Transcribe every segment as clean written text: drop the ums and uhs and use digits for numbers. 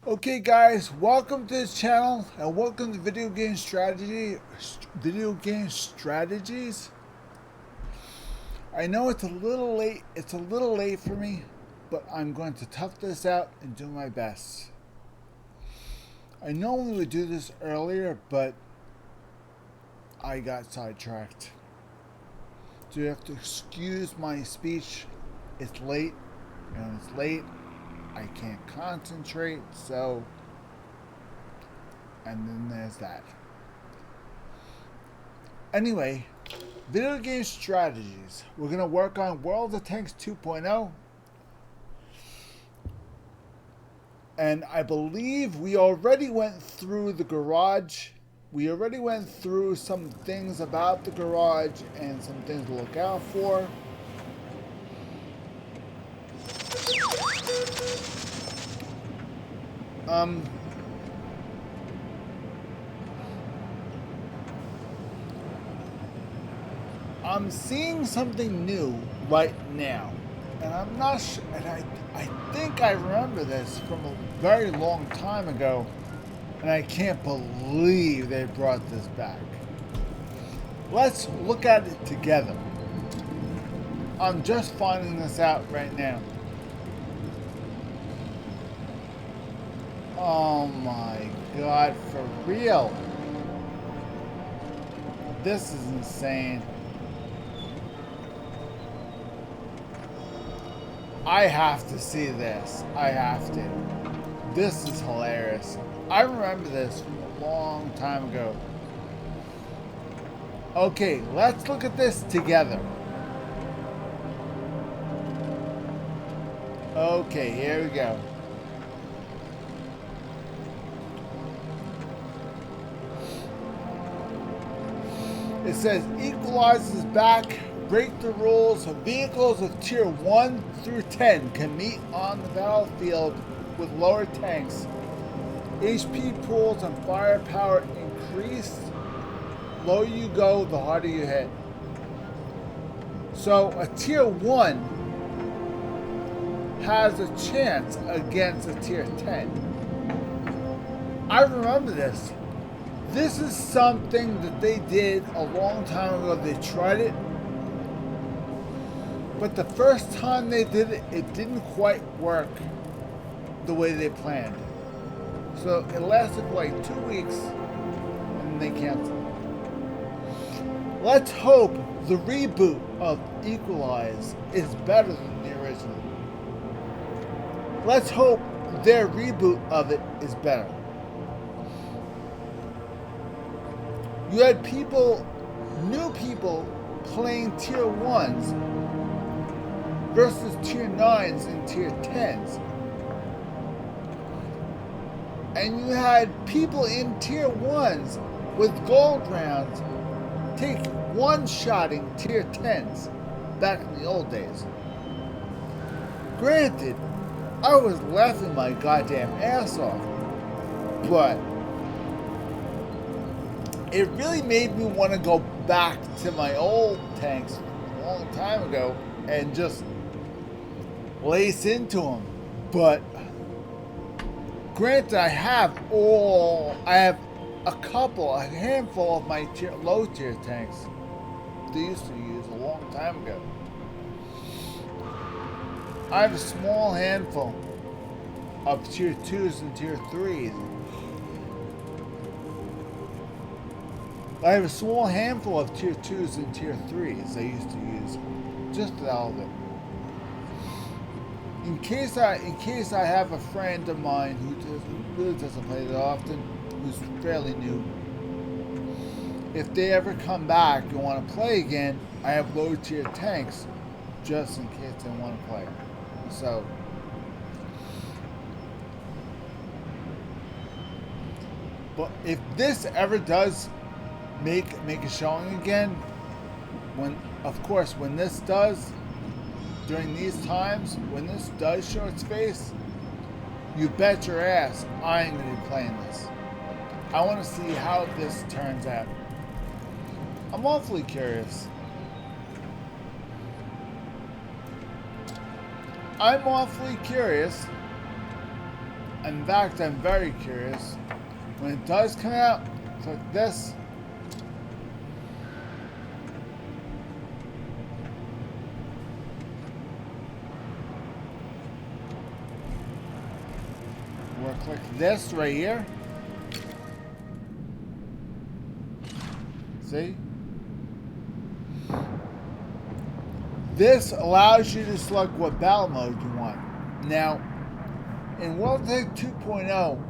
Okay guys, welcome to this channel and welcome to Video Game Strategies. I know it's a little late for me, but I'm going to tough this out and do my best. I normally would do this earlier, but I got sidetracked. So you have to excuse my speech. It's late, and it's late. I can't concentrate, and then there's that. Anyway, video game strategies. We're going to work on World of Tanks 2.0. And I believe we already went through the garage. We already went through some things about the garage and some things to look out for. I'm seeing something new right now, and I'm not sure. And I think I remember this from a very long time ago, and I can't believe they brought this back. Let's look at it together. I'm just finding this out right now. Oh my god, for real? This is insane. I have to see this. I have to. This is hilarious. I remember this from a long time ago. Okay, let's look at this together. Okay, here we go. It says equalizes back. Break the rules. Vehicles of tier 1 through 10 can meet on the battlefield with lower tanks. HP pools and firepower increase. Lower you go, the harder you hit. So a tier 1 has a chance against a tier 10. I remember this. This is something that they did a long time ago. They tried it. But the first time they did it, it didn't quite work the way they planned. So it lasted for like 2 weeks and they canceled. Let's hope the reboot of Equalize is better than the original. Let's hope their reboot of it is better. You had new people playing tier 1s versus tier 9s and tier 10s. And you had people in tier 1s with gold rounds take one-shotting tier 10s back in the old days. Granted, I was laughing my goddamn ass off, but it really made me want to go back to my old tanks a long time ago and just lace into them. But granted, I have a handful of my low tier tanks they used to use a long time ago. I have a small handful of tier 2s and tier 3s. I have a small handful of tier 2s and tier 3s I used to use, just all of it. In case I have a friend of mine who really doesn't play that often, who's fairly new, if they ever come back and want to play again, I have low tier tanks just in case they want to play. So, but if this ever does make a showing again, when this does, during these times, when this does show its face, you bet your ass I ain't gonna be playing this. I want to see how this turns out. I'm awfully curious. I'm awfully curious In fact, I'm very curious. When it does come out, click this. We'll click this right here. See? This allows you to select what battle mode you want. Now, in World Tank 2.0,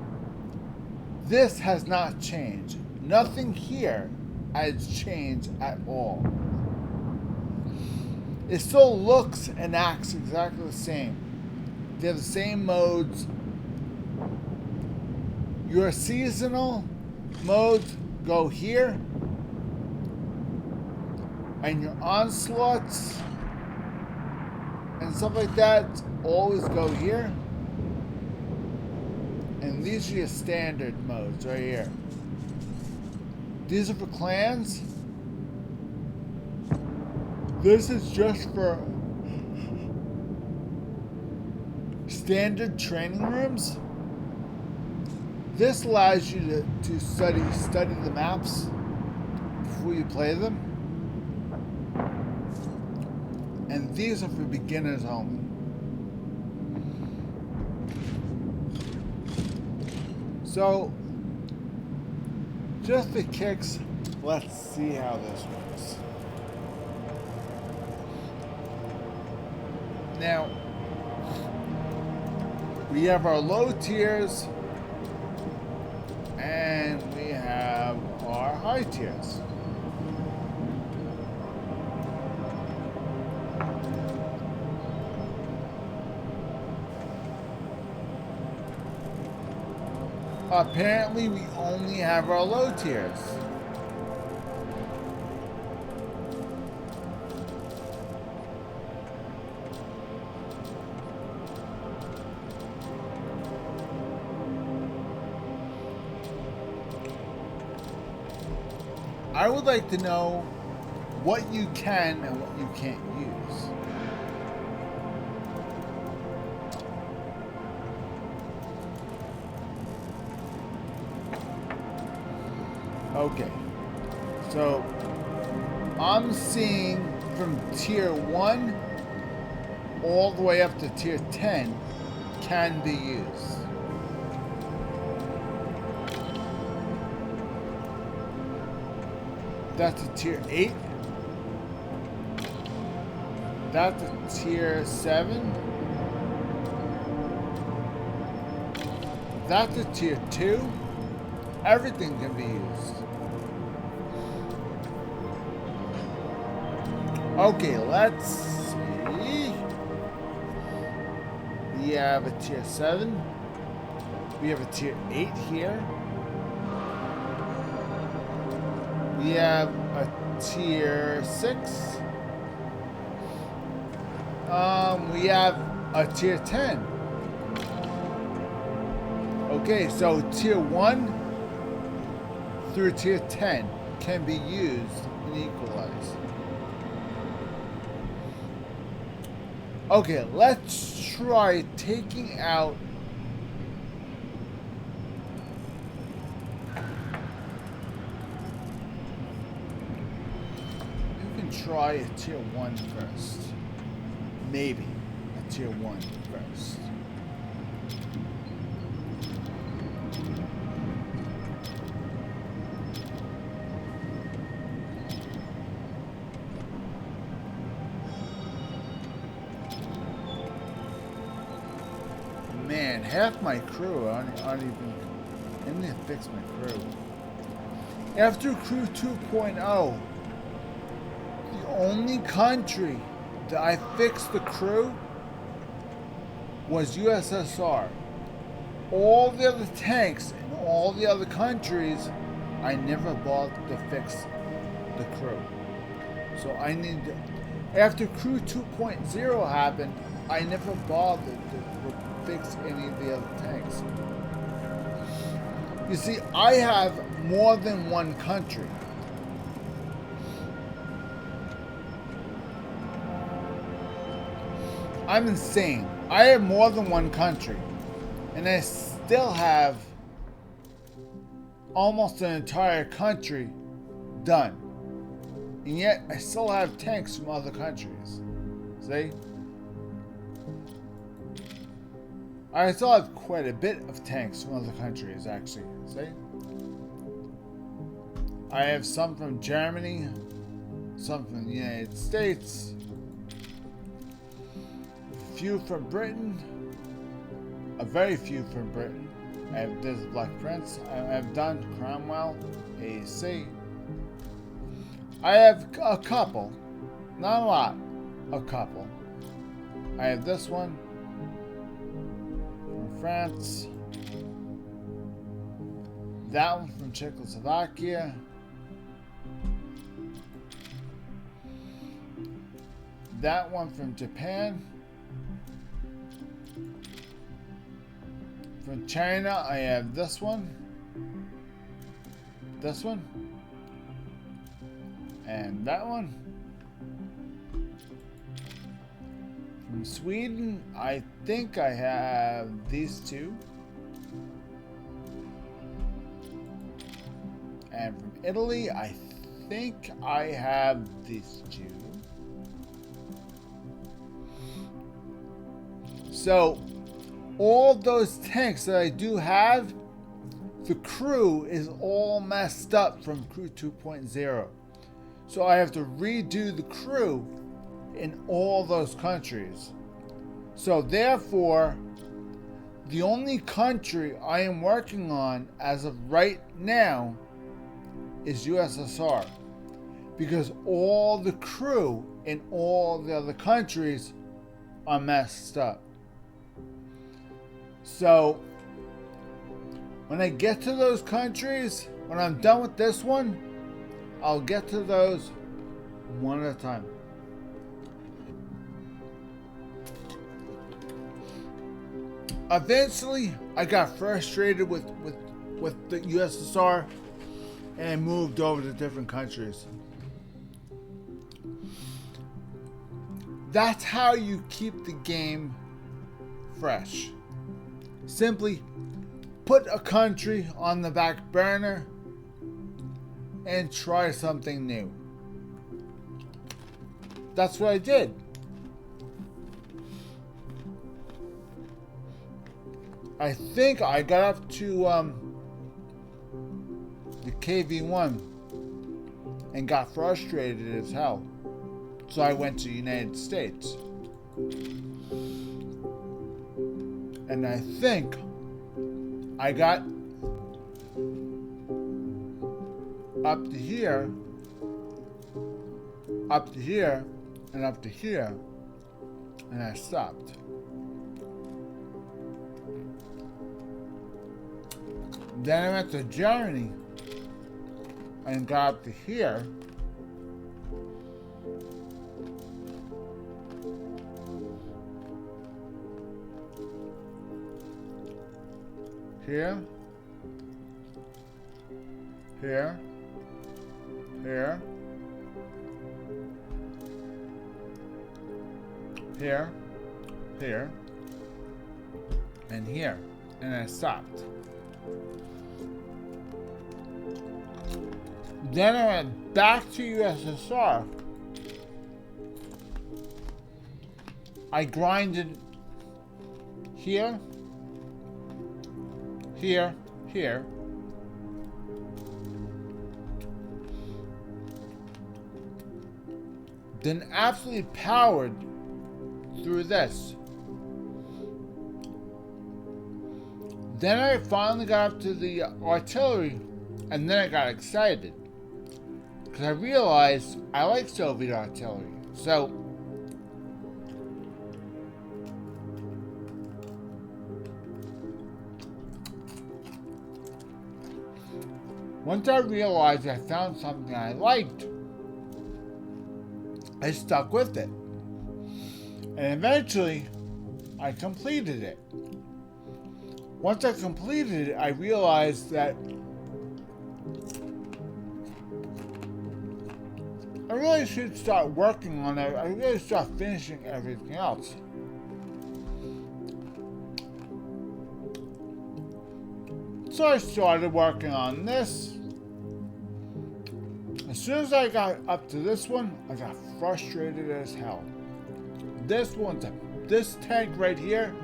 this has not changed. Nothing here has changed at all. It still looks and acts exactly the same. They're the same modes. Your seasonal modes go here, and your onslaughts and stuff like that always go here. And these are your standard modes right here. These are for clans. This is just for standard training rooms. This allows you to study the maps before you play them. And these are for beginners only. So, just for kicks, let's see how this works. Now, we have our low tiers, and we have our high tiers. Apparently, we only have our low tiers. I would like to know what you can and what you can't use. Okay, so I'm seeing from tier 1 all the way up to tier 10 can be used. That's a tier 8. That's a tier 7. That's a tier 2. Everything can be used. Okay, let's see. We have a tier 7. We have a tier 8 here. We have a tier 6. We have a tier 10. Okay, so tier 1 through tier 10 can be used in Equalize. Okay, let's try taking out try a tier 1 first. Maybe a tier 1 first. Man, half my crew aren't even. I need to fix my crew. After Crew 2.0, the only country that I fixed the crew was USSR. All the other tanks in all the other countries, I never bothered to fix the crew. So I need to, after Crew 2.0 happened, I never bothered to fix any of the other tanks. You see, I have more than one country. I'm insane. I have more than one country. And I still have almost an entire country done. And yet I still have tanks from other countries. See? I still have quite a bit of tanks from other countries, actually. See? I have some from Germany, some from the United States, a few from Britain, a very few from Britain. There's Black Prince. I have done Cromwell, AC. I have a couple, not a lot, a couple. I have this one from France, that one from Czechoslovakia, that one from Japan. From China, I have this one, and that one. From Sweden, I think I have these two. And from Italy, I think I have these two. So, all those tanks that I do have, the crew is all messed up from Crew 2.0. So I have to redo the crew in all those countries. So therefore, the only country I am working on as of right now is USSR. Because all the crew in all the other countries are messed up. So, when I get to those countries, when I'm done with this one, I'll get to those one at a time. Eventually, I got frustrated with the USSR and moved over to different countries. That's how you keep the game fresh. Simply put a country on the back burner and try something new. That's what I did. I think I got up to the KV1 and got frustrated as hell. So I went to the United States. And I think I got up to here, and up to here, and I stopped. Then I went to Germany and got up to here. Here, here, here, here, here, and here, and I stopped. Then I went back to USSR. I grinded here, here, here. Then absolutely powered through this. Then I finally got up to the artillery, and then I got excited. Because I realized I like Soviet artillery. So, once I realized I found something I liked, I stuck with it. And eventually, I completed it. Once I completed it, I realized that I really should start working on it. I really start finishing everything else. So I started working on this. As soon as I got up to this one, I got frustrated as hell. This tank right here,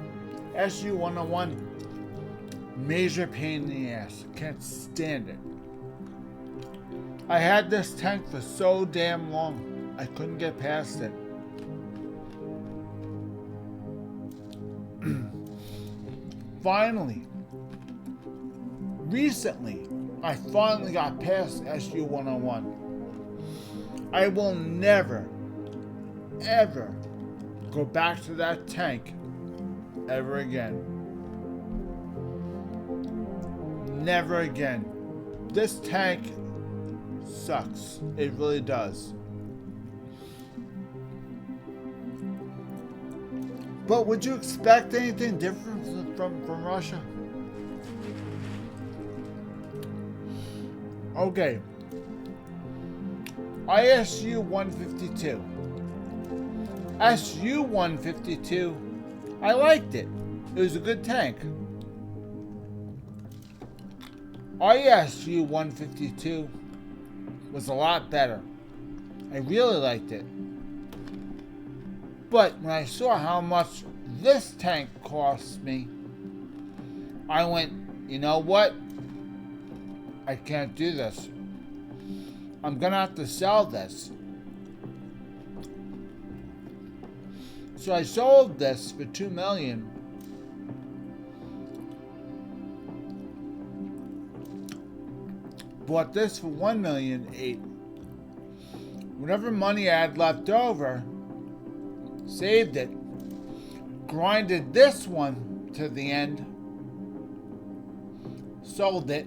SU-101, major pain in the ass. Can't stand it. I had this tank for so damn long, I couldn't get past it. Finally, recently, I finally got past SU-101. I will never, ever go back to that tank ever again. Never again. This tank sucks. It really does. But would you expect anything different from Russia? Okay. ISU-152. SU-152, I liked it. It was a good tank. ISU-152 was a lot better. I really liked it. But when I saw how much this tank cost me, I went, you know what? I can't do this. I'm gonna have to sell this. So I sold this for $2 million. Bought this for $1.8 million. Whatever money I had left over, saved it, grinded this one to the end, sold it,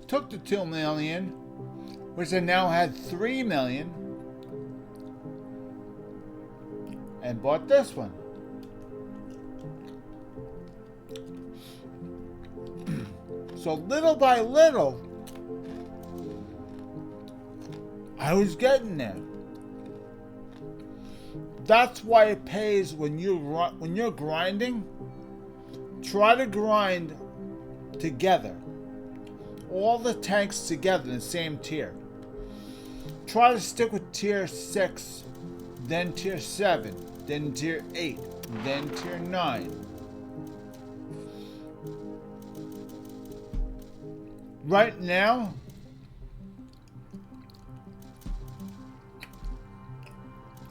took the $2 million, which I now had $3 million, and bought this one. So little by little, I was getting there. That's why it pays when you're grinding. Try to grind together. All the tanks together in the same tier. Try to stick with tier 6, then tier 7, then tier 8, then tier 9. Right now,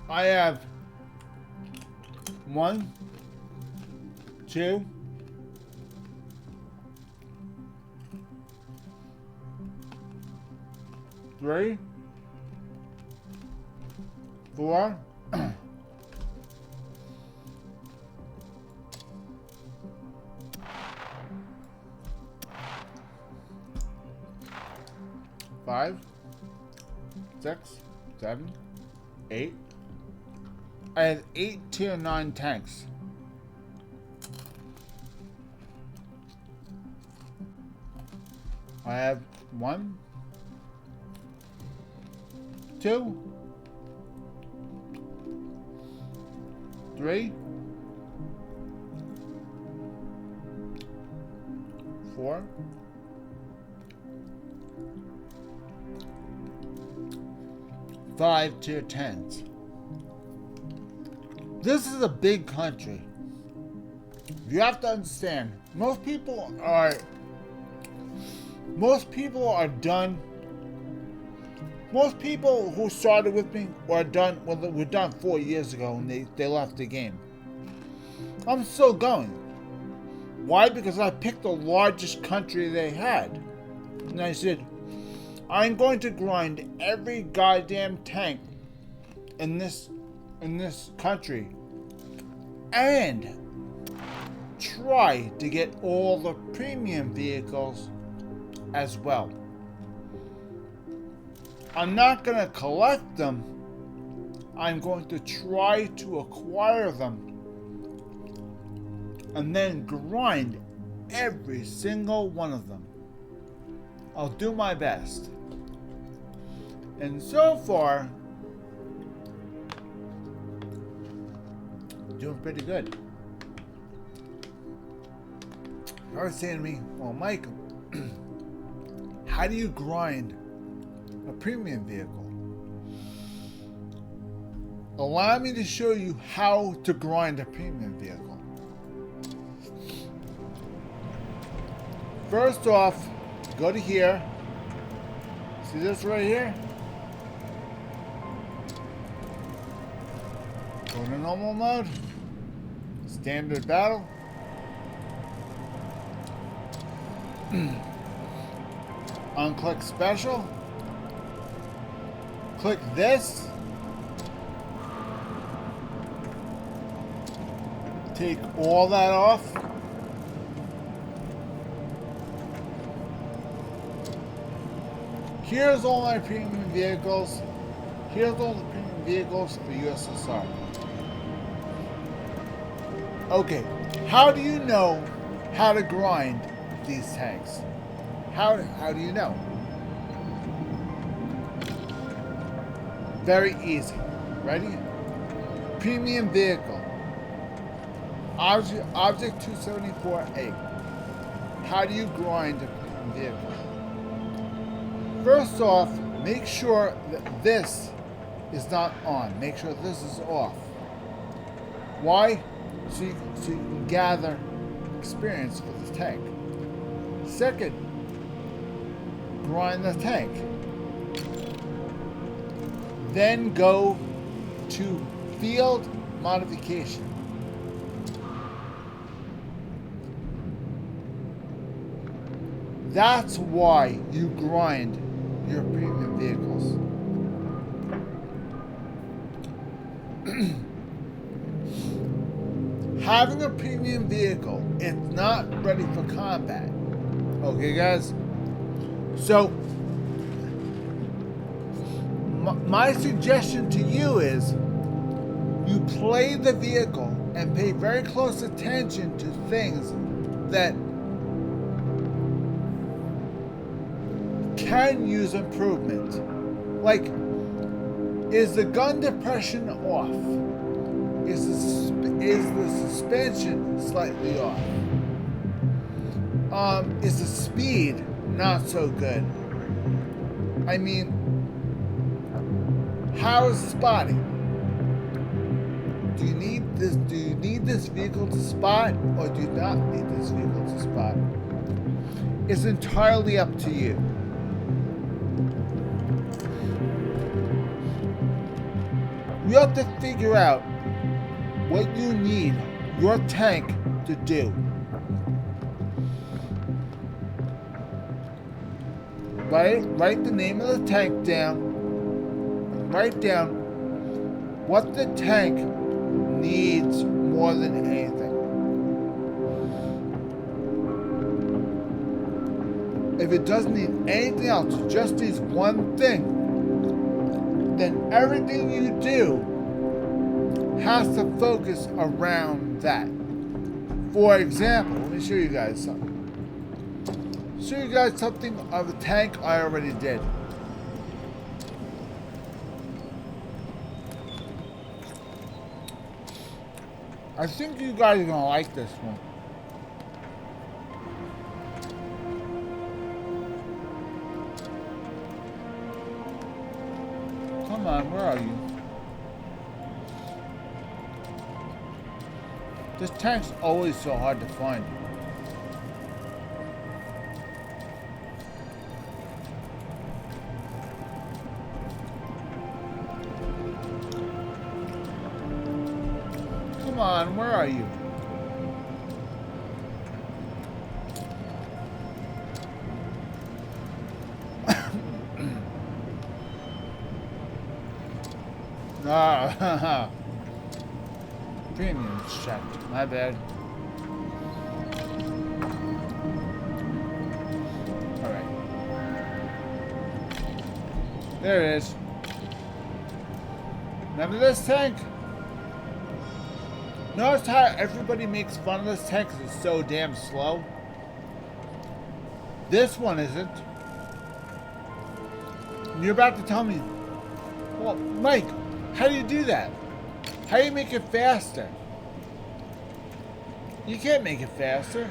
I have 1, 2, 3, 4, 5, 6, 7, 8. I have 8 tier 9 tanks. I have 1, 2, 3, 4, 5 tier 10s. This is a big country. You have to understand, most people are done. Most people who started with me were done. Well, they were done 4 years ago, and they left the game. I'm still going. Why? Because I picked the largest country they had, and I said, I'm going to grind every goddamn tank in this country and try to get all the premium vehicles as well. I'm not going to collect them. I'm going to try to acquire them and then grind every single one of them. I'll do my best. And so far, doing pretty good. I was saying to me, well, Mike, how do you grind a premium vehicle? Allow me to show you how to grind a premium vehicle. First off, go to here. See this right here? Go to normal mode. Standard battle. Unclick special. Click this. Take all that off. Here's all my premium vehicles. Here's all the premium vehicles for USSR. Okay, how do you know how to grind these tanks? How do you know? Very easy. Ready? Premium vehicle. Object 274A. How do you grind a premium vehicle? First off, make sure that this is not on. Make sure this is off. Why? So you can gather experience for the tank. Second, grind the tank. Then go to field modification. That's why you grind your premium vehicles. Having a premium vehicle is not ready for combat. Okay, guys? So, my suggestion to you is you play the vehicle and pay very close attention to things that can use improvement. Like, is the gun depression off? Is the suspension slightly off? Is the speed not so good? I mean, how is the spotting? Do you need this vehicle to spot, or do you not need this vehicle to spot? It's entirely up to you. You have to figure out what you need your tank to do. Write the name of the tank down. Write down what the tank needs more than anything. If it doesn't need anything else, it just needs one thing, then everything you do has to focus around that. For example, let me show you guys something. Show you guys something of a tank I already did. I think you guys are gonna like this one. Come on, where are you? This tank's always so hard to find. Come on, where are you? Ah, premium checked. My bad. Alright. There it is. Remember this tank? Notice how everybody makes fun of this tank because it's so damn slow? This one isn't. And you're about to tell me, well, Mike, how do you do that? How do you make it faster? You can't make it faster.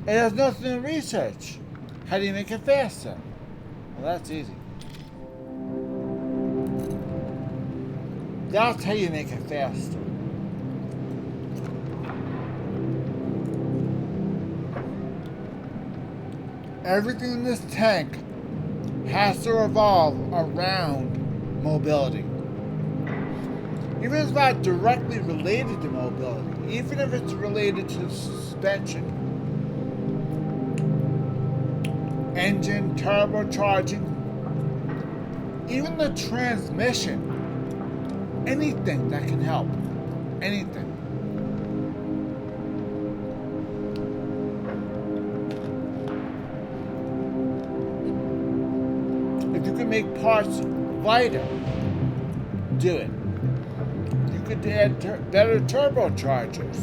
It has nothing to research. How do you make it faster? Well, that's easy. That's how you make it faster. Everything in this tank has to revolve around mobility. Even if it's not directly related to mobility, even if it's related to suspension, engine, turbocharging, even the transmission, anything that can help. Anything. If you can make parts lighter, do it. You could add better turbochargers.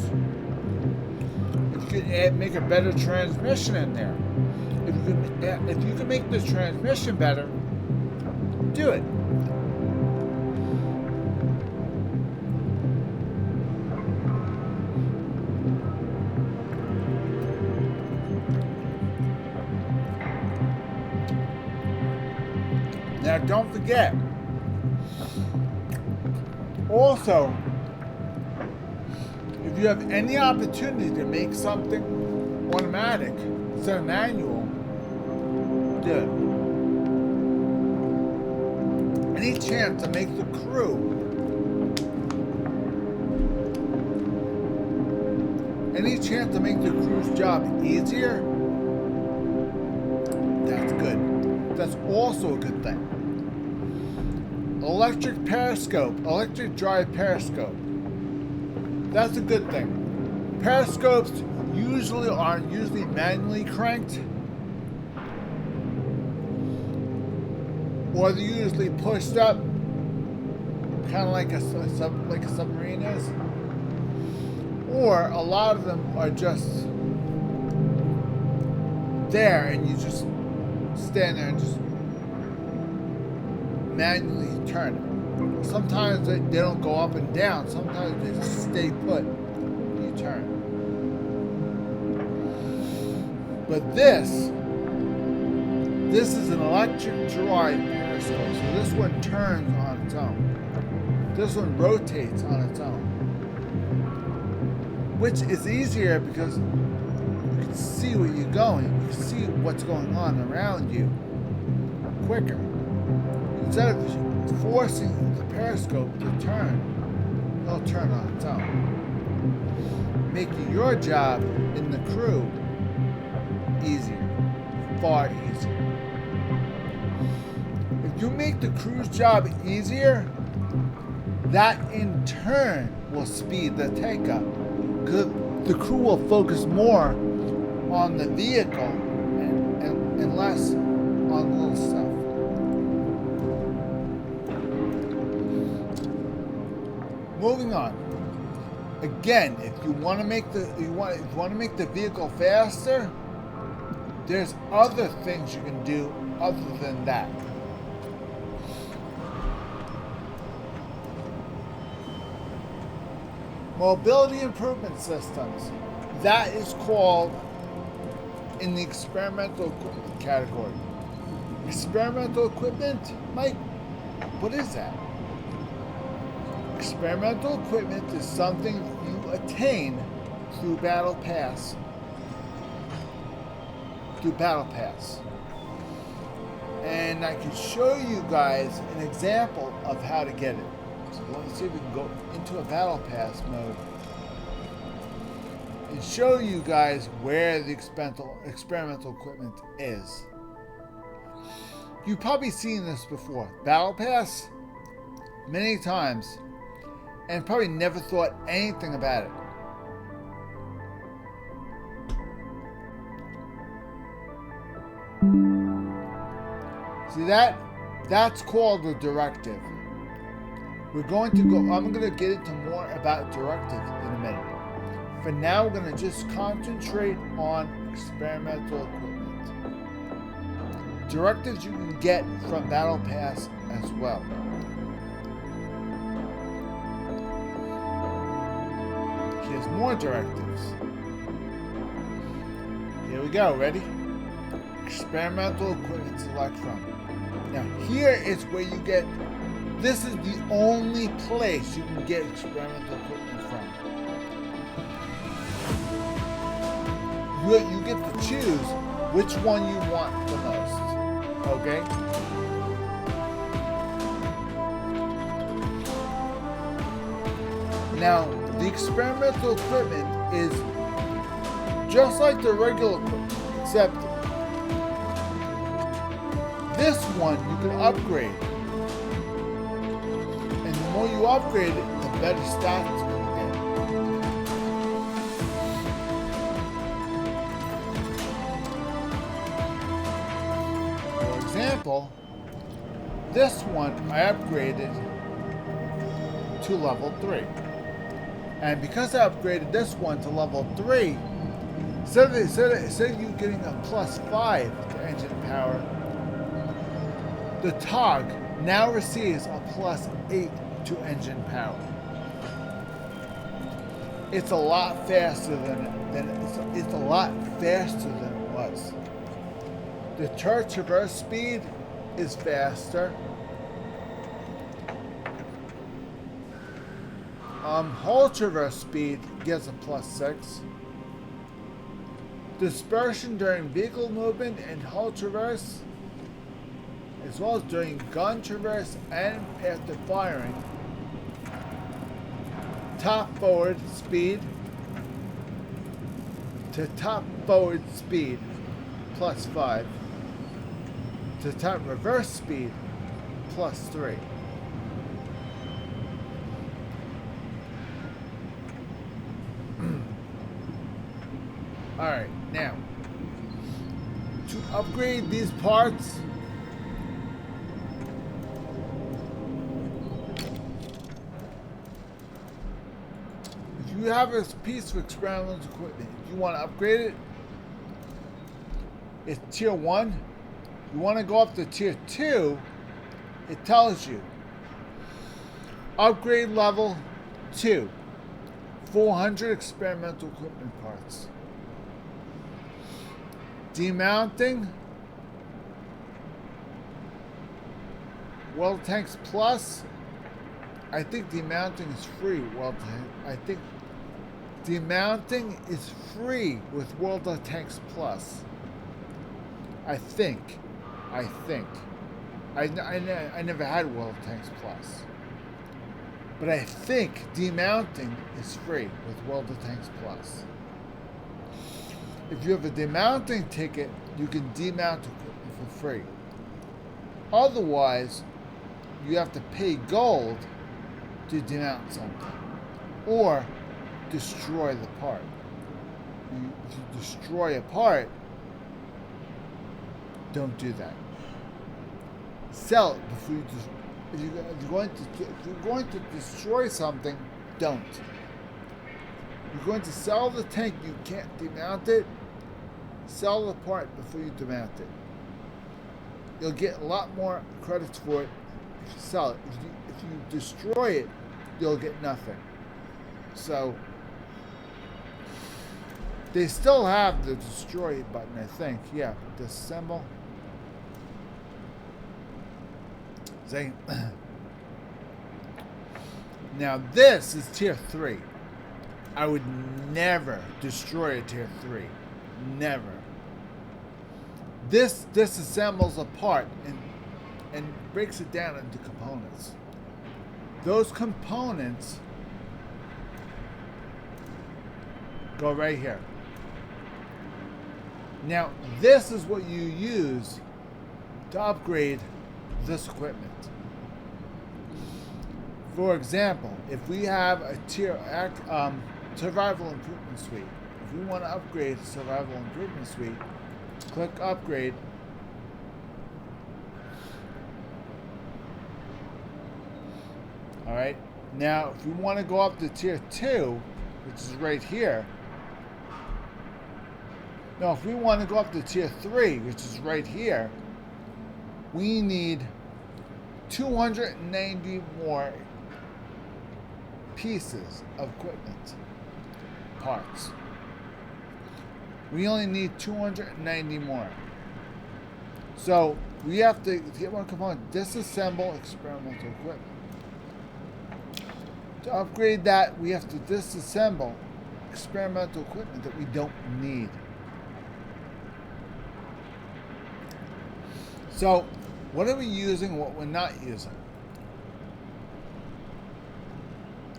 If you could make a better transmission in there. If you can make the transmission better, do it. Now, don't forget, also, if you have any opportunity to make something automatic instead of manual, do it. Any chance to make the crew's job easier, that's good. That's also a good thing. Electric drive periscope. That's a good thing. Periscopes aren't usually manually cranked, or they're usually pushed up, kind of like a submarine is. Or a lot of them are just there, and you just stand there and just manually turn it. Sometimes they don't go up and down. Sometimes they just stay put. You turn. But this is an electric drive periscope. So this one turns on its own. This one rotates on its own. Which is easier because you can see where you're going. You can see what's going on around you quicker. Instead of forcing the periscope to turn, it'll turn on its own. Making your job in the crew easier. Far easier. If you make the crew's job easier, that in turn will speed the take-up. Because the crew will focus more on the vehicle and less on little stuff. Moving on. Again, if you want to make the vehicle faster, there's other things you can do other than that. Mobility improvement systems. That is called in the experimental equipment category. Experimental equipment? Mike, what is that? Experimental equipment is something you attain through Battle Pass. And I can show you guys an example of how to get it. So let's see if we can go into a Battle Pass mode and show you guys where the experimental equipment is. You've probably seen this before. Battle Pass, many times, and probably never thought anything about it. See that? That's called a directive. I'm going to get into more about directives in a minute. For now, we're going to just concentrate on experimental equipment. Directives you can get from Battle Pass as well. Here's more directives. Here we go. Ready? Experimental equipment select from. Now here is where you get. This is the only place you can get experimental equipment from. You get to choose which one you want the most. Okay? Now, the experimental equipment is just like the regular equipment, except this one you can upgrade. And the more you upgrade it, the better stats it's going to get. For example, this one I upgraded to level 3. And because I upgraded this one to level 3, instead of you getting a +5 to engine power, the TOG now receives a +8 to engine power. It's a lot faster than it's a lot faster than it was. The turret traverse speed is faster. Hull traverse speed gets a +6. Dispersion during vehicle movement and hull traverse, as well as during gun traverse and after firing. Top forward speed to top forward speed +5. To top reverse speed +3. Alright, now, to upgrade these parts, if you have a piece of experimental equipment, if you want to upgrade it, it's tier 1. You want to go up to tier 2, it tells you, upgrade level 2, 400 experimental equipment parts. Demounting, World Tanks Plus. I think demounting is free. I think demounting is free with World of Tanks Plus. I think. I never had World of Tanks Plus, but I think demounting is free with World of Tanks Plus. If you have a demounting ticket, you can demount equipment for free. Otherwise, you have to pay gold to demount something, or destroy the part. If you destroy a part, don't do that. Sell it before you if you're going to destroy something, don't. You're going to sell the tank, you can't demount it. Sell the part before you demount it. You'll get a lot more credits for it if you sell it. If you destroy it, you'll get nothing. So they still have the destroy button, I think. Yeah, disassemble. See? Now this is tier 3. I would never destroy a tier 3. Never. This disassembles a part and breaks it down into components. Those components go right here. Now, this is what you use to upgrade this equipment. For example, if we have a survival improvement suite, if we want to upgrade survival improvement suite, click upgrade. Alright, now if we want to go up to tier 2, which is right here. Now if we want to go up to tier 3, which is right here, we need 290 more pieces of equipment, parts. We only need 290 more. So we have to get one component, disassemble experimental equipment. To upgrade that, we have to disassemble experimental equipment that we don't need. So, what are we using, what we're not using?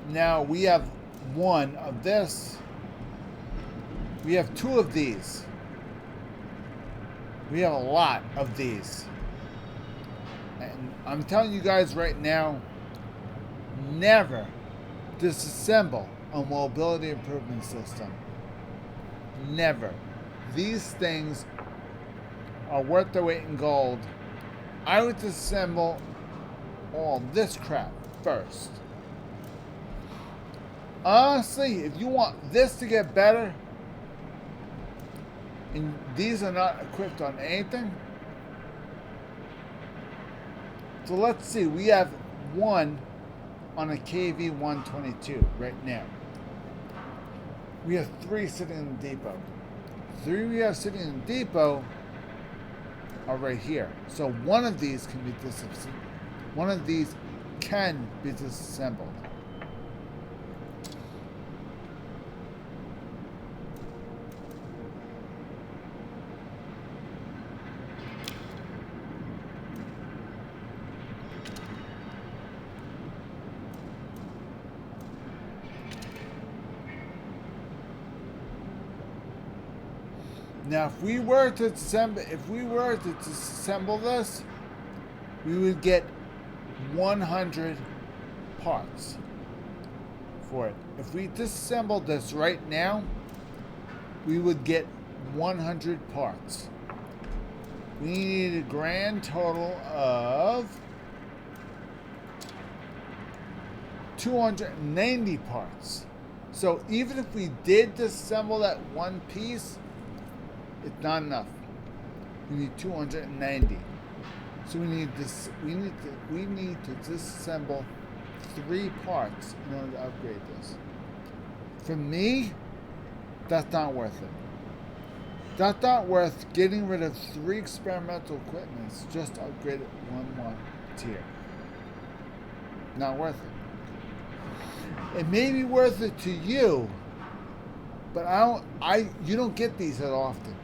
Now, we have one of this. We have two of these. We have a lot of these. And I'm telling you guys right now, never disassemble a mobility improvement system. Never. These things are worth their weight in gold. I would disassemble all this crap first. Honestly, if you want this to get better, and these are not equipped on anything, so let's see, we have one on a KV-122 right now. We have three sitting in the depot. Three we have sitting in the depot are right here. So one of these can be disassembled. One of these can be disassembled. Now, if we were to disassemble this, we would get 100 parts for it. If we disassembled this right now, we would get 100 parts. We need a grand total of 290 parts. So even if we did disassemble that one piece, it's not enough. We need 290. So we need to disassemble 3 parts in order to upgrade this. For me, that's not worth it. That's not worth getting rid of 3 experimental equipments just to upgrade it one more tier. Not worth it. It may be worth it to you, but you don't get these that often.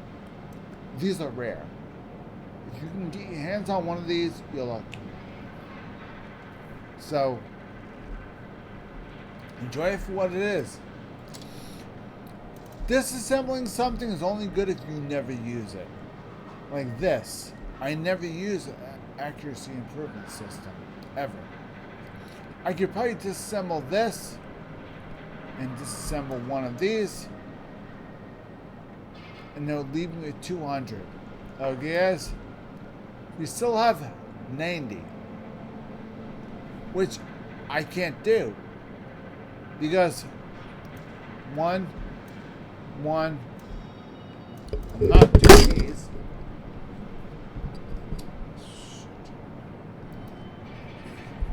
These are rare. If you can get your hands on one of these, you're lucky. So, enjoy it for what it is. Disassembling something is only good if you never use it. Like this. I never use an accuracy improvement system. Ever. I could probably disassemble this and disassemble one of these, and they'll leave me with 200. Okay, guys? We still have 90, which I can't do because one, I'm not doing these.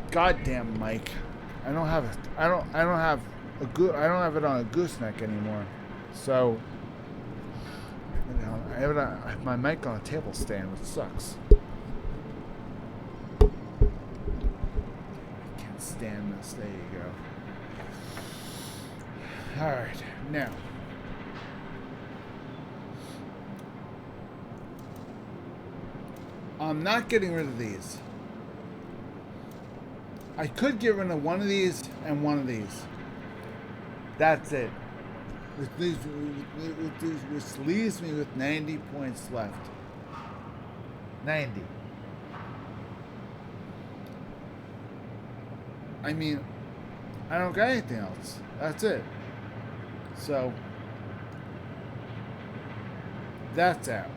Goddamn Mike, I don't have it on a gooseneck anymore, so. I have my mic on a table stand, which sucks. I can't stand this. There you go. Alright, now. I'm not getting rid of these. I could get rid of one of these and one of these. That's it. Which leaves me with 90 points left. 90. I mean, I don't got anything else. That's it. So, that's out.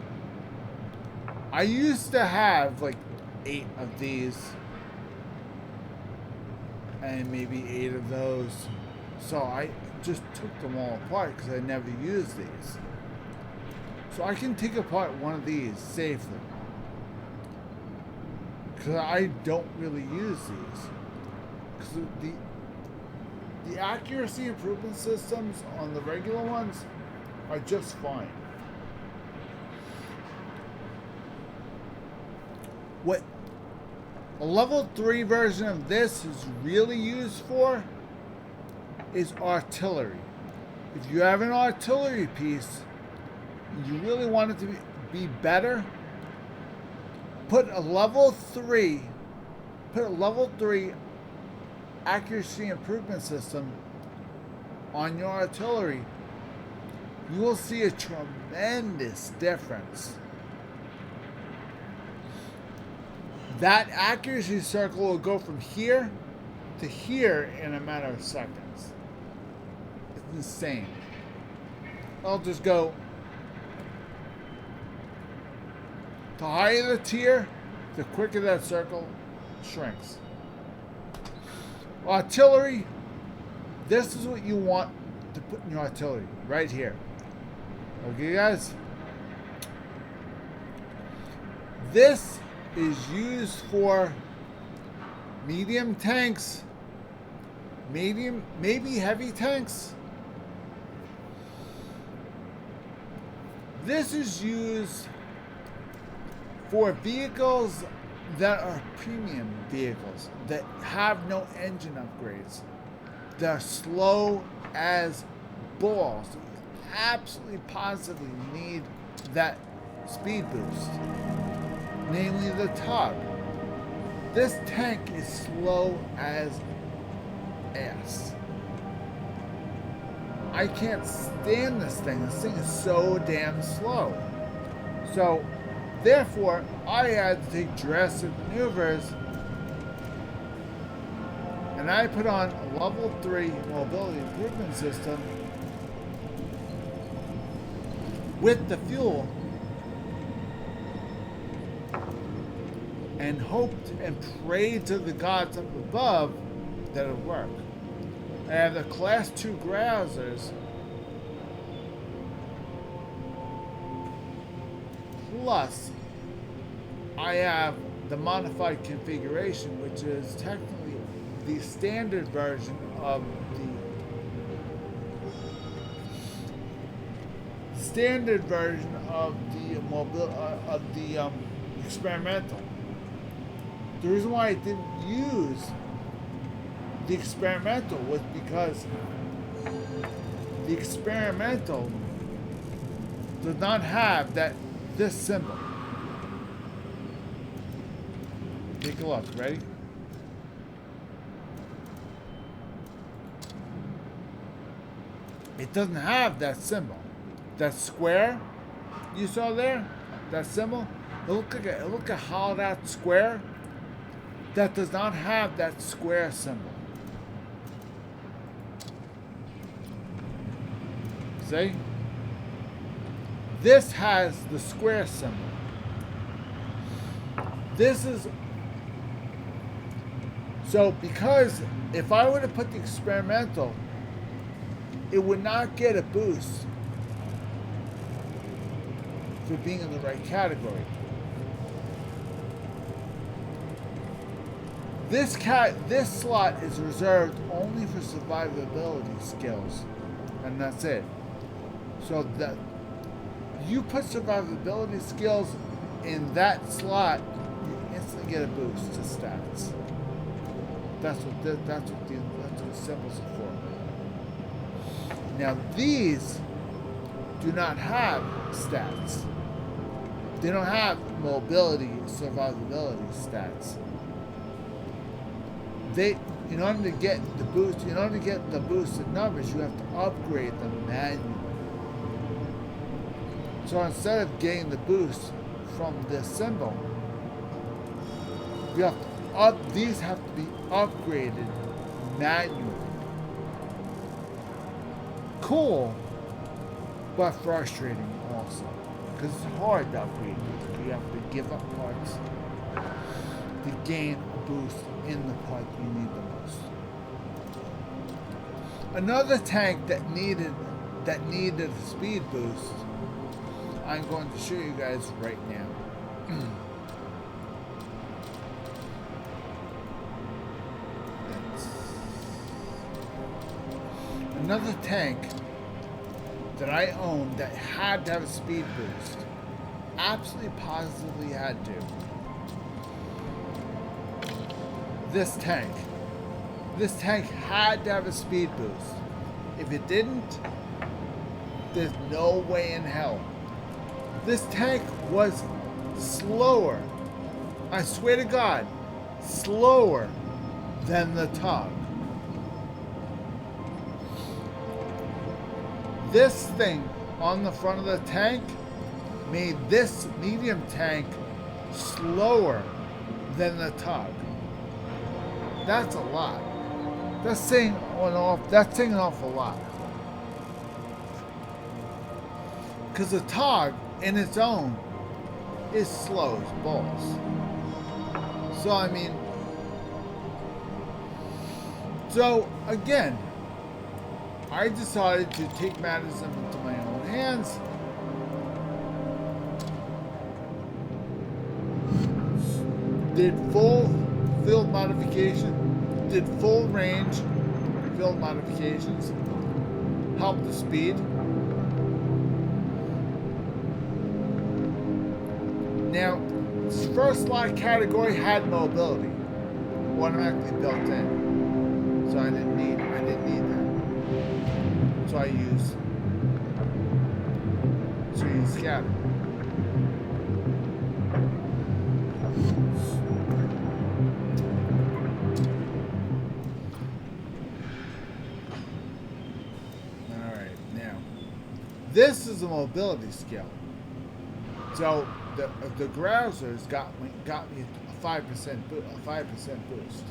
I used to have like 8 of these and maybe 8 of those. So I just took them all apart because I never used these. So I can take apart one of these safely. Because I don't really use these. Because the accuracy improvement systems on the regular ones are just fine. What a level 3 version of this is really used for is artillery. If you have an artillery piece, you really want it to be better, put a level 3 accuracy improvement system on your artillery. You will see a tremendous difference. That accuracy circle will go from here to here in a matter of seconds. It's insane. I'll just go. The higher the tier, the quicker that circle shrinks. Artillery, this is what you want to put in your artillery, right here. Okay, guys? This is used for medium tanks, maybe heavy tanks. This is used for vehicles that are premium vehicles that have no engine upgrades. They're slow as balls. You absolutely positively need that speed boost, namely the tug. This tank is slow as ass. I can't stand this thing. This thing is so damn slow. So, therefore, I had to take drastic maneuvers, and I put on a level 3 mobility improvement system with the fuel and hoped and prayed to the gods up above that it would work. I have the Class 2 Grousers plus I have the modified configuration, which is technically the standard version of the experimental. The reason why I didn't use the experimental was because the experimental does not have this symbol. Take a look, ready? It doesn't have that symbol. That square you saw there, that symbol, it looked like a hollowed out square. That does not have that square symbol. See? This has the square symbol. This is... So, because if I were to put the experimental, it would not get a boost for being in the right category. This slot is reserved only for survivability skills, and that's it. So that you put survivability skills in that slot, you instantly get a boost to stats. That's what the symbols are for. Now these do not have stats. They don't have mobility, survivability stats. In order to get the boosted numbers, you have to upgrade them manually. So instead of getting the boost from this symbol, these have to be upgraded manually. Cool, but frustrating also, because it's hard to upgrade these. You have to give up parts to gain a boost in the part you need the most. Another tank that needed a speed boost, I'm going to show you guys right now. Another tank that I owned that had to have a speed boost, absolutely positively had to, this tank. This tank had to have a speed boost. If it didn't, there's no way in hell. This tank was slower, I swear to God, slower than the Tug. This thing on the front of the tank made this medium tank slower than the Tug. That's a lot. That's saying an awful lot. Because the Tug in its own is slow as balls. So I mean, so again, I decided to take matters into my own hands. Did full field modification, did full range field modifications, helped the speed. Now, this first lot category had mobility automatically built in, so I didn't need that. So I use scatter. All right, now this is a mobility skill. So the Grousers got me a 5% boost.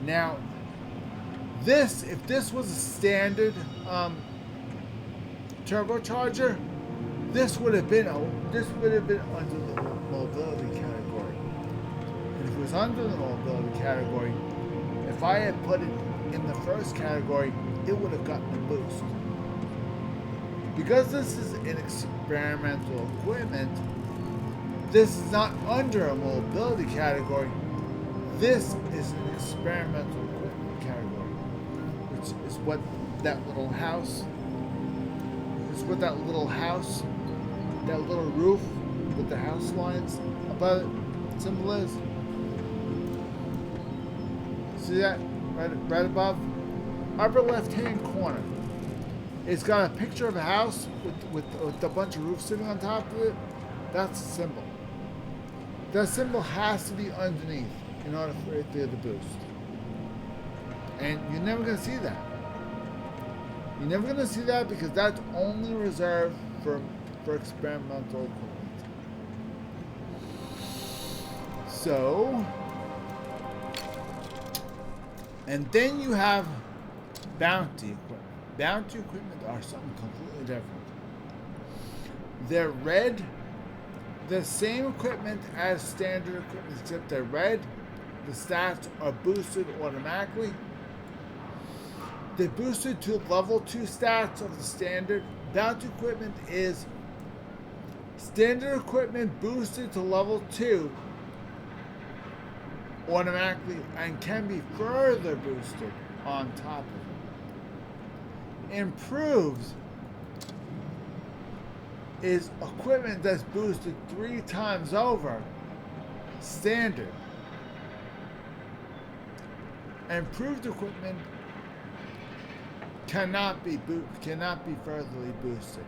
Now, if this was a standard turbocharger, this would have been under the mobility category. And if it was under the mobility category, if I had put it in the first category, it would have gotten a boost. Because this is an experimental equipment, this is not under a mobility category. This is an experimental equipment category, which is what that little house, that little roof with the house lines above it symbol is. See that right above, upper left-hand corner. It's got a picture of a house with a bunch of roofs sitting on top of it. That's a symbol. That symbol has to be underneath in order for it to get the boost. And you're never going to see that. You're never going to see that because that's only reserved for experimental equipment. So, and then you have bounty equipment. Bounty equipment are something completely different. They're red, the same equipment as standard equipment, except they're red. The stats are boosted automatically. They're boosted to level 2 stats of the standard. Bounty equipment is standard equipment boosted to level 2 automatically and can be further boosted on top of it. Improves is equipment that's boosted 3 times over standard. Improved equipment cannot be furtherly boosted.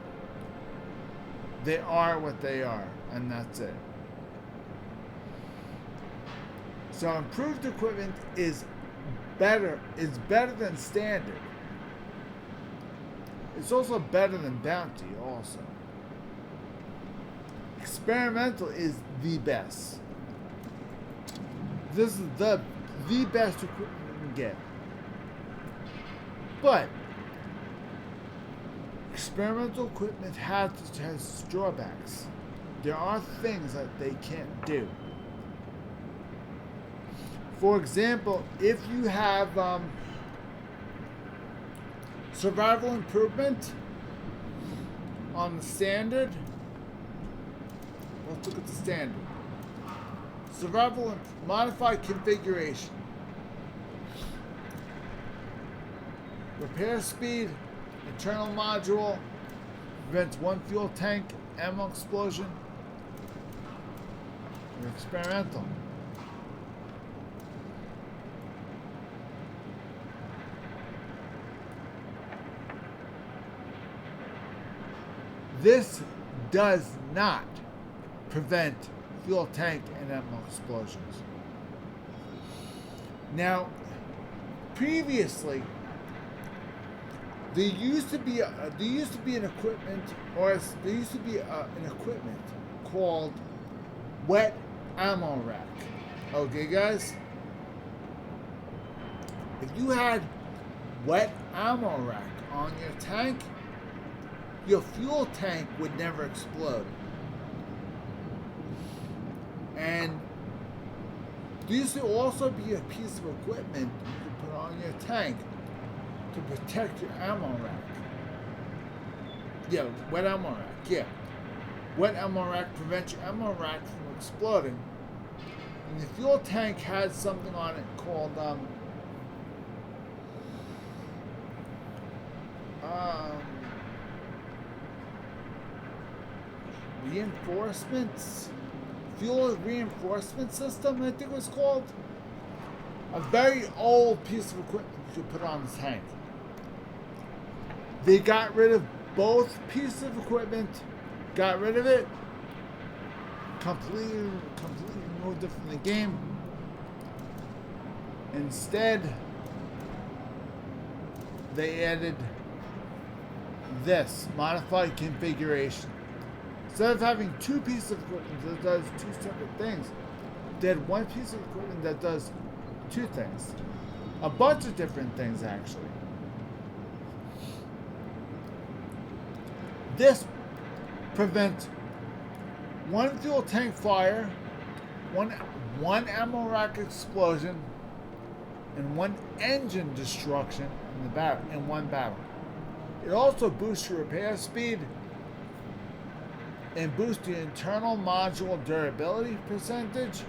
They are what they are, and that's it. So improved equipment is better than standard. It's also better than bounty also. Experimental is the best. This is the best equipment you can get. But experimental equipment has drawbacks. There are things that they can't do. For example, if you have survival improvement on the standard, let's look at the standard. Survival modified configuration. Repair speed, internal module, prevents 1 fuel tank, ammo explosion. They're experimental. This does not prevent fuel tank and ammo explosions. Now, previously, there used to be an equipment called wet ammo rack. Okay, guys. If you had wet ammo rack on your tank, your fuel tank would never explode. And there used to also be a piece of equipment you could put on your tank to protect your ammo rack. Yeah, wet ammo rack, yeah. Wet ammo rack prevents your ammo rack from exploding. And the fuel tank had something on it called fuel reinforcement system, I think it was called. A very old piece of equipment you put on the tank. They got rid of both pieces of equipment, got rid of it, completely removed it from the game. Instead, they added this modified configuration. Instead of having two pieces of equipment that does two separate things, they had one piece of equipment that does two things. A bunch of different things, actually. This prevents one fuel tank fire, one ammo rack explosion, and one engine destruction in one battle. It also boosts your repair speed and boosts the internal module durability percentage.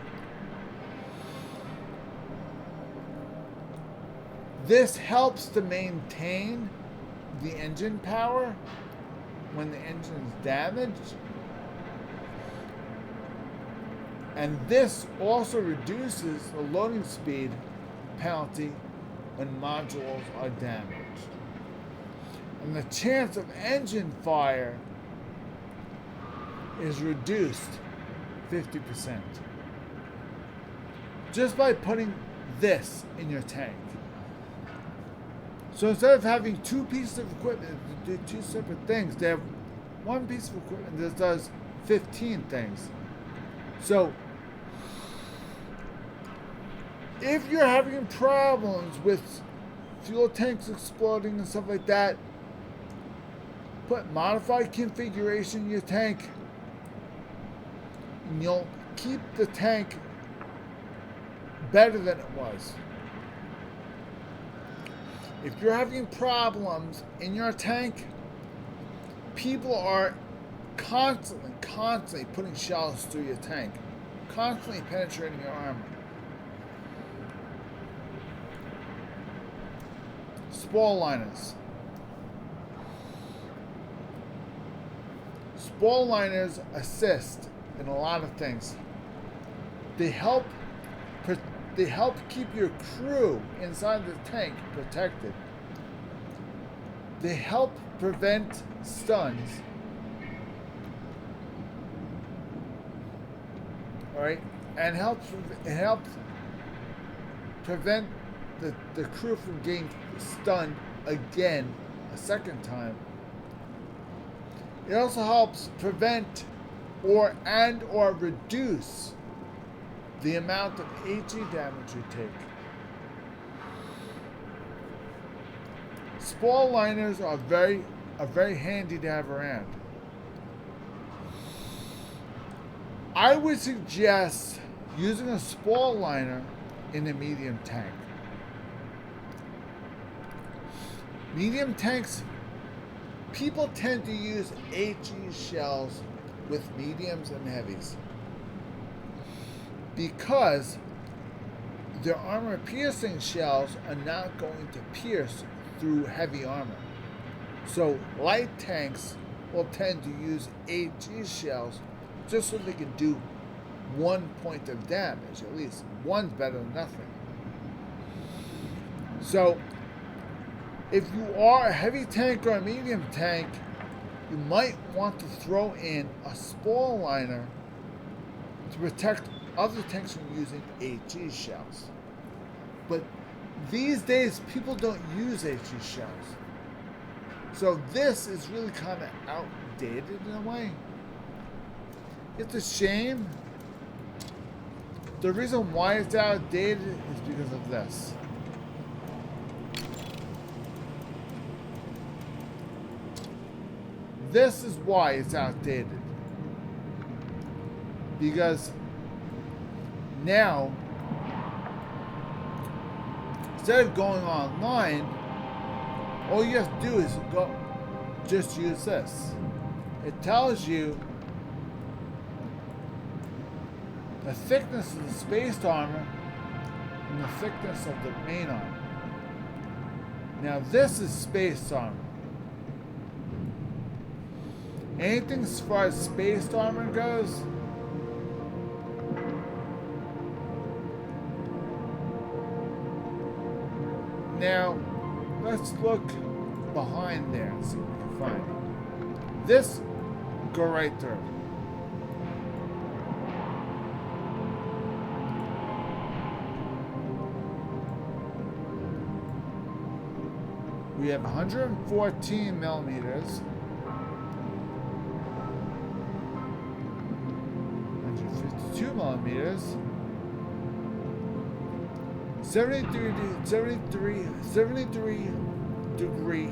This helps to maintain the engine power when the engine is damaged. And this also reduces the loading speed penalty when modules are damaged. And the chance of engine fire is reduced 50% just by putting this in your tank. So instead of having two pieces of equipment to do two separate things, they have one piece of equipment that does 15 things. So if you're having problems with fuel tanks exploding and stuff like that, put modified configuration in your tank, and you'll keep the tank better than it was. If you're having problems in your tank, people are constantly putting shells through your tank, constantly penetrating your armor. Spoil liners. Spoil liners assist in a lot of things. They help keep your crew inside the tank protected. They help prevent stuns. Alright? And it helps prevent the crew from getting stunned again a second time. It also helps prevent or reduce the amount of HE damage you take. Spoil liners are very handy to have around. I would suggest using a spoil liner in a medium tank. Medium tanks, people tend to use HE shells with mediums and heavies because their armor piercing shells are not going to pierce through heavy armor. So light tanks will tend to use HE shells just so they can do 1 point of damage. At least one's better than nothing. So, if you are a heavy tank or a medium tank, you might want to throw in a spall liner to protect other tanks from using HE shells. But these days, people don't use HE shells. So this is really kind of outdated in a way. It's a shame. The reason why it's outdated is because of this. This is why it's outdated. Because now, instead of going online, all you have to do is just use this. It tells you the thickness of the spaced armor and the thickness of the main armor. Now this is spaced armor. Anything as far as spaced armor goes, now let's look behind there and see what we can find. This, go right through. We have 114 millimeters. 152 millimeters. 73 degree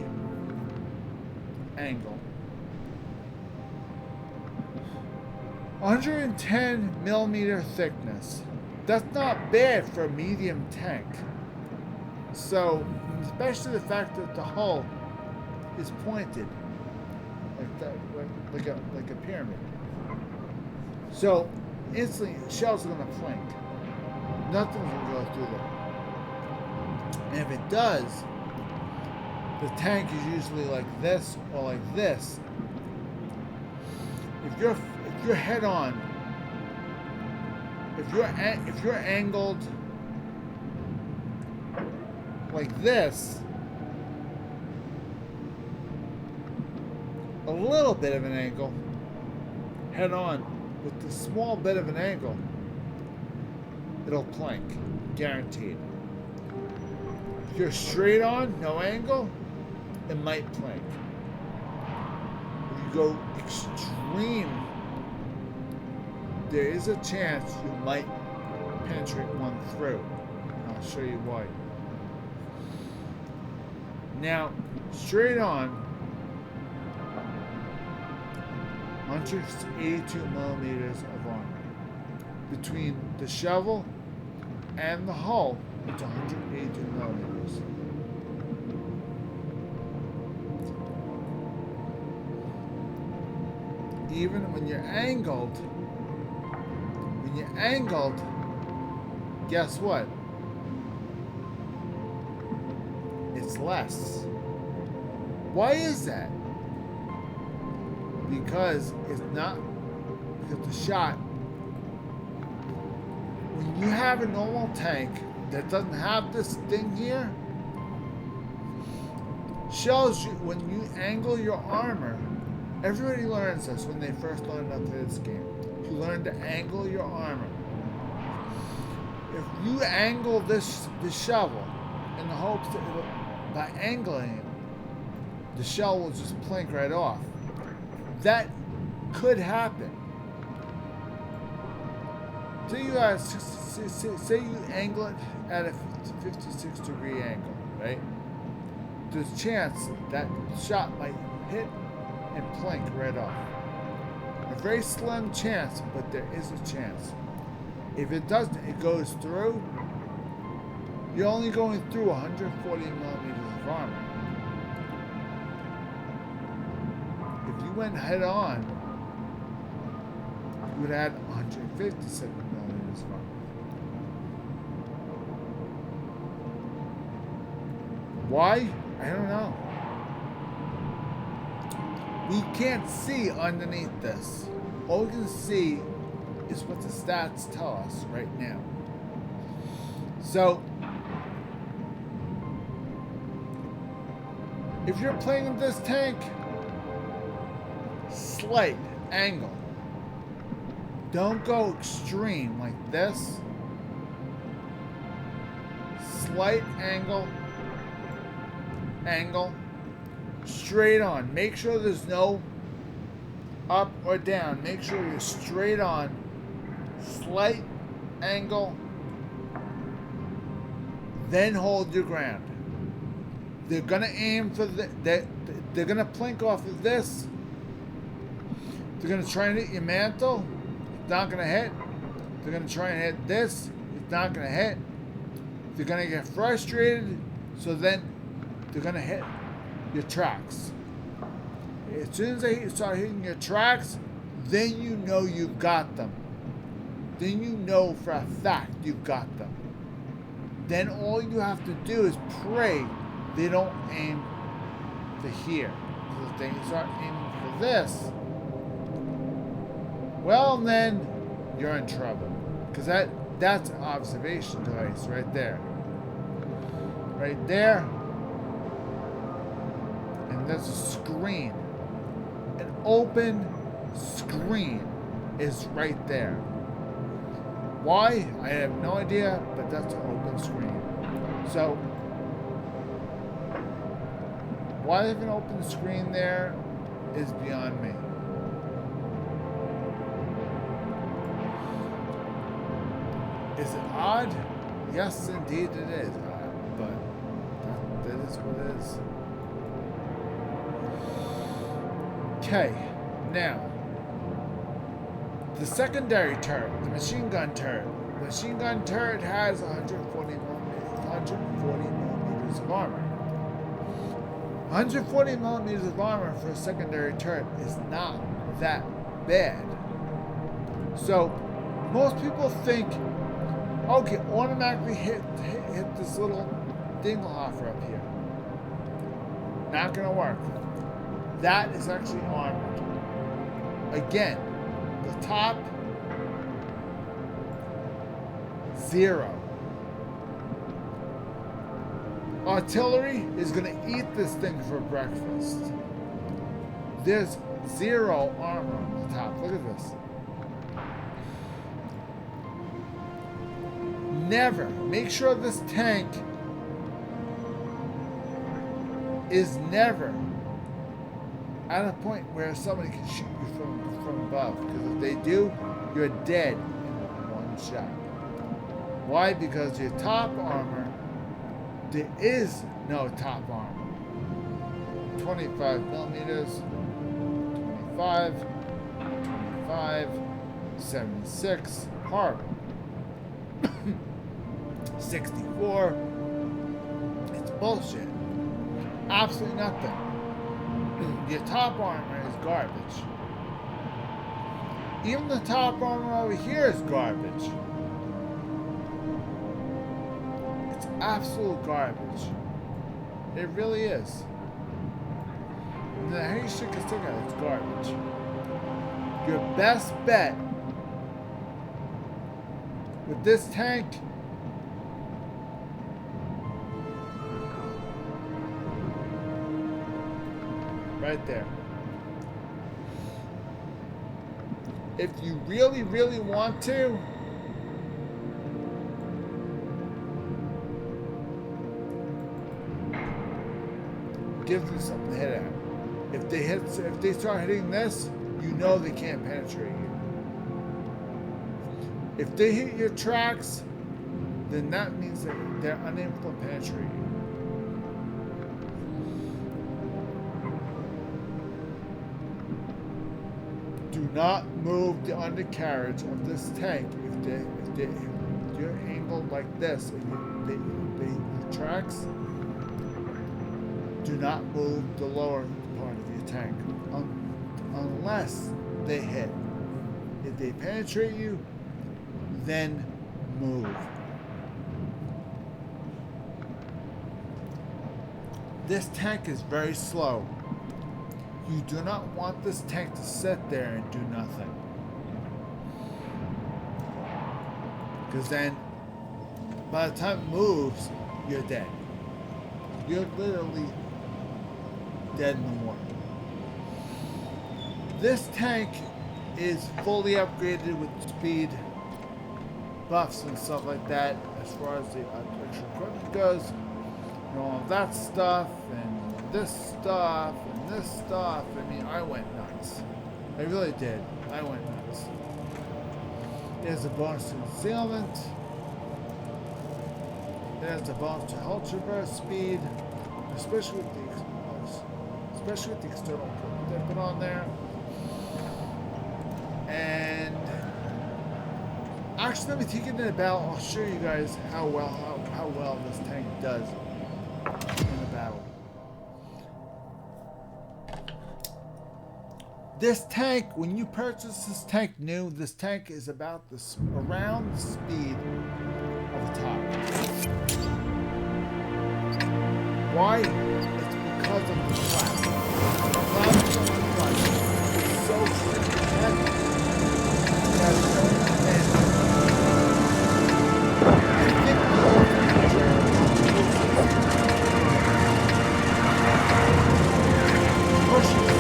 angle. 110 millimeter thickness. That's not bad for a medium tank. So, especially the fact that the hull is pointed like that, like a pyramid. So, instantly, shells are going to flank. Nothing's going to go through them. And if it does, the tank is usually like this or like this. If you're head on, if you're angled like this, a little bit of an angle, head on with the small bit of an angle, it'll plank, guaranteed. If you're straight on, no angle, it might plank. If you go extreme, there is a chance you might penetrate one through. And I'll show you why. Now, straight on, 182 millimeters of armor. Between the shovel and the hull, it's 182 millimeters. Even when you're angled, guess what? It's less. Why is that? Because the shot, when you have a normal tank that doesn't have this thing here, shows you when you angle your armor. Everybody learns this when they first learn up to this game. You learn to angle your armor. If you angle this shovel in the hopes that by angling it, the shell will just plank right off. That could happen. Say you angle it at a 56 degree angle, right? There's a chance that shot might hit and plank right off. A very slim chance, but there is a chance. If it doesn't, it goes through. You're only going through 140 millimeters of armor. If you went head on, you would add 157 millimeters of armor. Why? I don't know. We can't see underneath this. All we can see is what the stats tell us right now. So, if you're playing this tank, slight angle. Don't go extreme like this. Slight angle. Angle. Straight on. Make sure there's no up or down. Make sure you're straight on. Slight angle. Then hold your ground. They're gonna aim for they're gonna plink off of this. They're gonna try and hit your mantle. It's not gonna hit. They're gonna try and hit this. It's not gonna hit. They're gonna get frustrated. So then they're gonna hit your tracks. As soon as they start hitting your tracks, then you know you've got them. Then you know for a fact you've got them. Then all you have to do is pray they don't aim to here. Because if they start aiming for this, well then you're in trouble. Because that's an observation device right there. Right there. And there's a screen. An open screen is right there. Why? I have no idea, but that's an open screen. So, why they have an open screen there is beyond me. Is it odd? Yes, indeed it is odd, but that is what it is. Okay, now, the secondary turret, the machine gun turret. The machine gun turret has 140 millimeters of armor. 140 millimeters of armor for a secondary turret is not that bad. So, most people think, okay, automatically hit this little dinglehoffer up here. Not gonna work. That is actually armored. Again, the top, 0. Artillery is going to eat this thing for breakfast. There's 0 armor on the top. Look at this. Never. Make sure this tank is never at a point where somebody can shoot you from above. Because if they do, you're dead in one shot. Why? Because your top armor, there is no top armor. 25 millimeters, 25, 25, 76, horrible. 64, it's bullshit. Absolutely nothing. Your top armor is garbage. Even the top armor over here is garbage. It's absolute garbage. It really is. How you should consider it, it's garbage. Your best bet with this tank right there. If you really, really want to, give them something to hit at. If they start hitting this, you know they can't penetrate you. If they hit your tracks, then that means that they're unable to penetrate you. Do not move the undercarriage of this tank if you're angled like this and they hit your tracks. Do not move the lower part of your tank unless they hit. If they penetrate you, then move. This tank is very slow. You do not want this tank to sit there and do nothing. Because then, by the time it moves, you're dead. You're literally dead in the water. This tank is fully upgraded with speed buffs and stuff like that as far as the extra equipment goes. You know, all that stuff and this stuff and this stuff. I mean, I went nuts. I really did. I went nuts. There's a bonus to concealment. There's a bonus to ultra burst speed, especially with the external equipment they put on there. And actually, let me take it in a battle. I'll show you guys how well this tank does in a battle. This tank, when you purchase this tank new, this tank is about around the speed of the top. Why? It's because of the plasma. The plasma of the plasma is so freaking heavy. I think pushing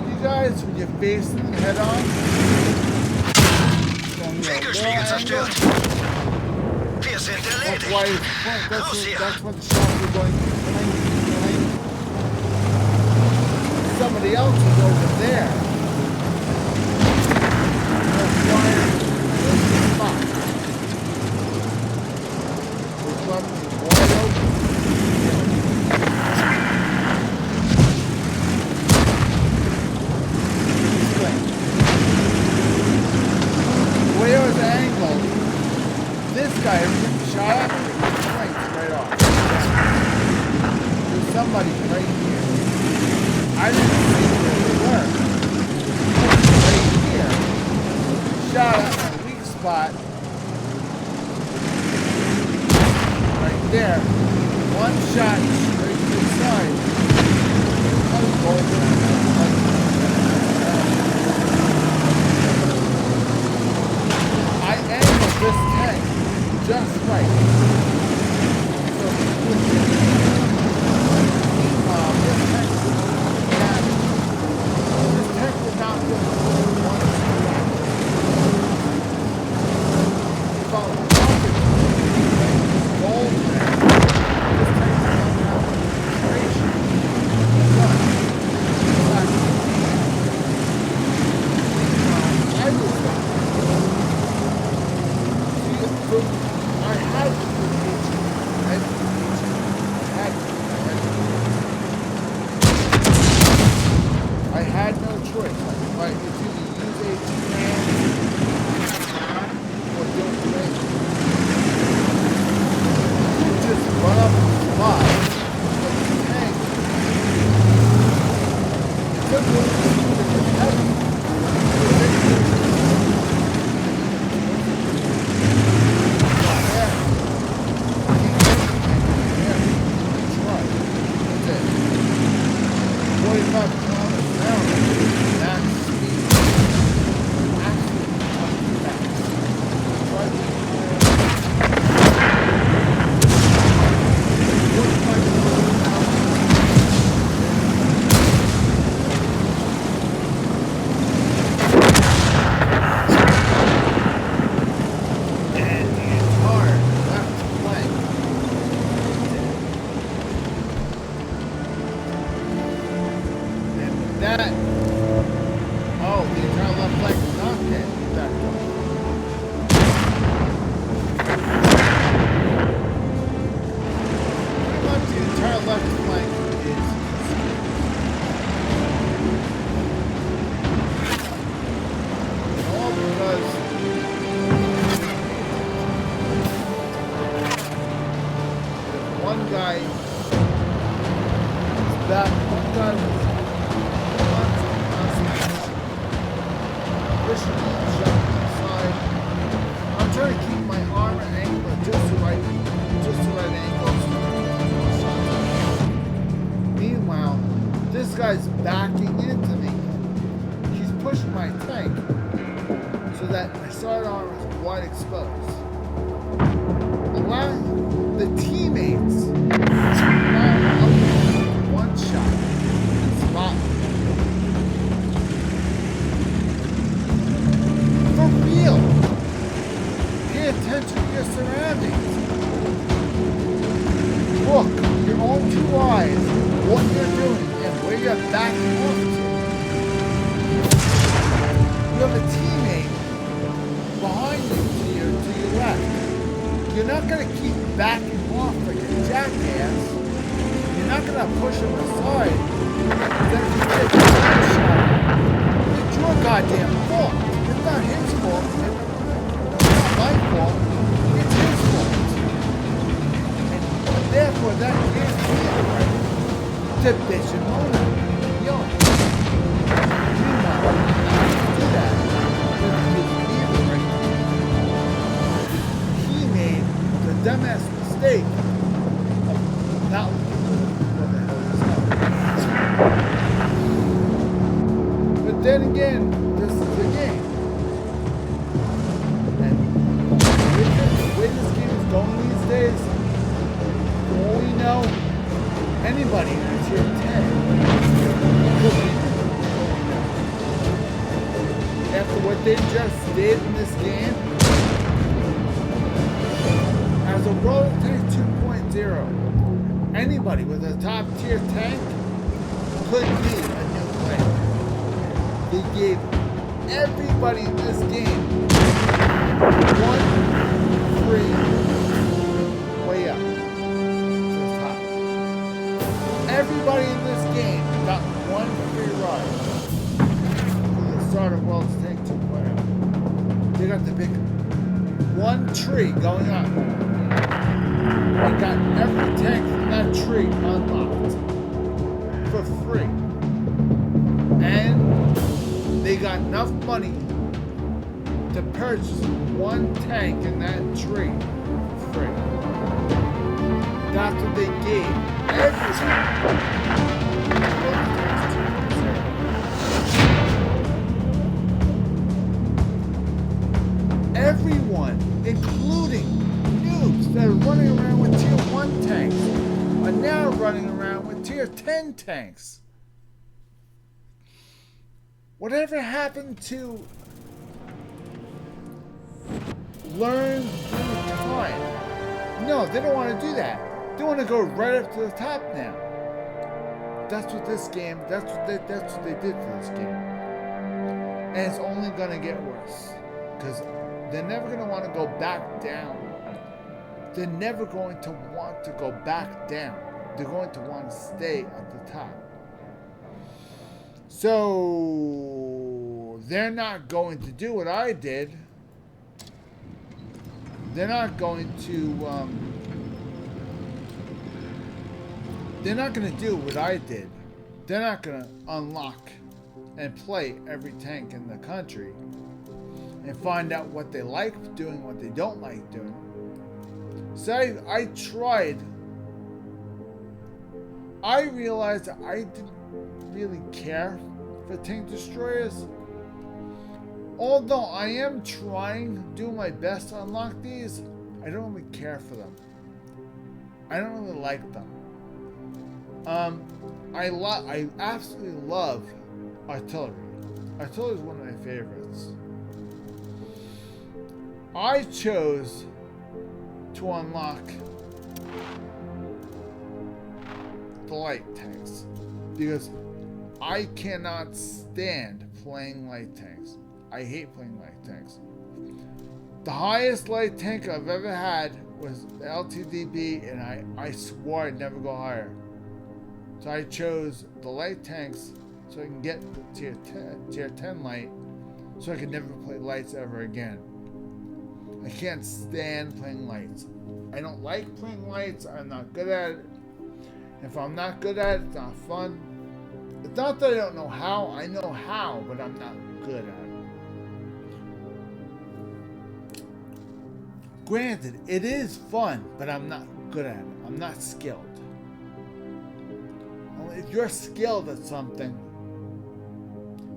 told you guys when you're facing them head on, Trägerschläge zerstört. Wir sind that's why erledigt. that's what the shots are going behind. Somebody else is over there. That's why there's the spot. Which left me wide open. The way I was angled, this guy shot at me, points right off. There's somebody right here. I didn't see where they were. Right here. Shot at my weak spot. Right there. One shot straight to the side. I was golden. I angled this tank just right. So meanwhile, this tank would not be able to hold one shot. If I was talking gold there, this tank would not have penetration. I was I had to I had no choice. Like, if you use a two-hand or don't do anything. You just run up and fly. But the tank, it's a little heavy. Then again, this is the game. And the way this game is going these days, for all we know, anybody who's here 10 could be going after what they just did in this game, as a World Tank 2.0, anybody with a top tier tank could be a new player. They gave everybody in this game one free way up to the top. Everybody in this game got one free ride from the start of World Tank 2.0. They got to pick one tree going up. They got every tank from that tree unlocked for free. And they got enough money to purchase one tank in that tree for free. That's what they gave everyone, including noobs that are running around with tier 1 tanks, are now running around with tier 10 tanks. Whatever happened to learn through time? No, they don't want to do that. They want to go right up to the top now. That's what this game, that's what they did for this game. And it's only going to get worse. Because they're never going to want to go back down. They're never going to want to go back down. They're going to want to stay at the top. So they're not going to do what I did. They're not going to do what I did. They're not going to unlock and play every tank in the country and find out what they like doing, what they don't like doing. So I tried. I realized that I didn't really care for tank destroyers. Although I am trying, doing my best to unlock these, I don't really care for them. I don't really like them. I absolutely love artillery. Artillery is one of my favorites. I chose to unlock the light tanks because I cannot stand playing light tanks. I hate playing light tanks. The highest light tank I've ever had was the LTDB, and I swore I'd never go higher. So I chose the light tanks so I can get the tier 10 light, so I could never play lights ever again. I can't stand playing lights. I don't like playing lights. I'm not good at it. If I'm not good at it, it's not fun. It's not that I don't know how. I know how, but I'm not good at it. Granted, it is fun, but I'm not good at it. I'm not skilled. If you're skilled at something,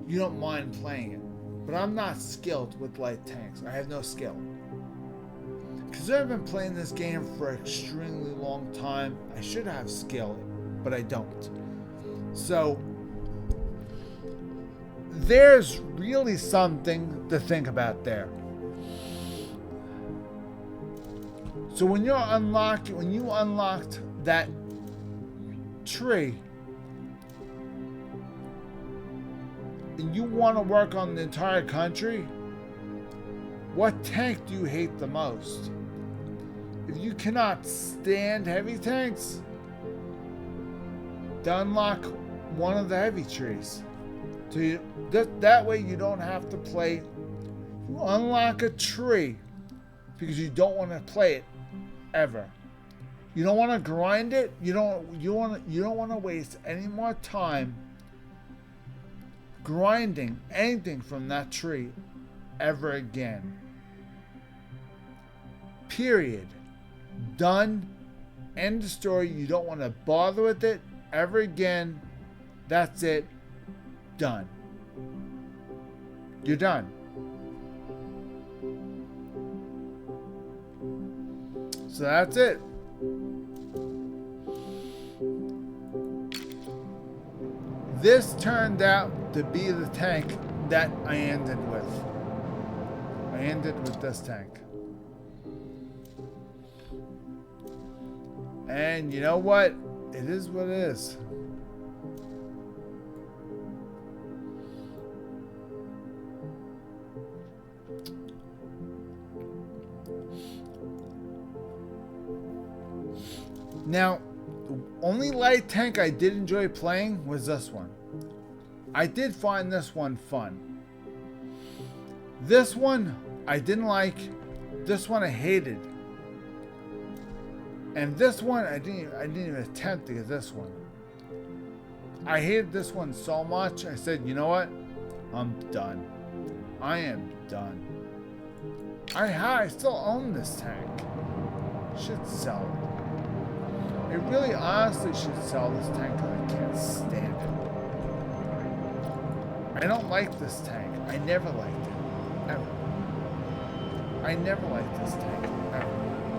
you don't mind playing it. But I'm not skilled with light tanks. I have no skill. Because I've been playing this game for an extremely long time. I should have skill, but I don't. So, there's really something to think about there. So when you unlocked that tree, and you want to work on the entire country, what tank do you hate the most? If you cannot stand heavy tanks, then unlock one of the heavy trees. So that way you don't have to play. You unlock a tree because you don't want to play it ever. You don't want to grind it. You don't want to waste any more time grinding anything from that tree ever again. Period. Done. End of story. You don't want to bother with it ever again. That's it. Done. You're done. So that's it. This turned out to be the tank that I ended with. I ended with this tank. And you know what? It is what it is. Now, the only light tank I did enjoy playing was this one. I did find this one fun. This one I didn't like. This one I hated. And this one I didn't even attempt to get this one. I hated this one so much. I said, you know what? I'm done. I am done. I still own this tank. Should sell it. I really honestly should sell this tank because I can't stand it. I don't like this tank. I never liked it. Ever. I never liked this tank. Ever.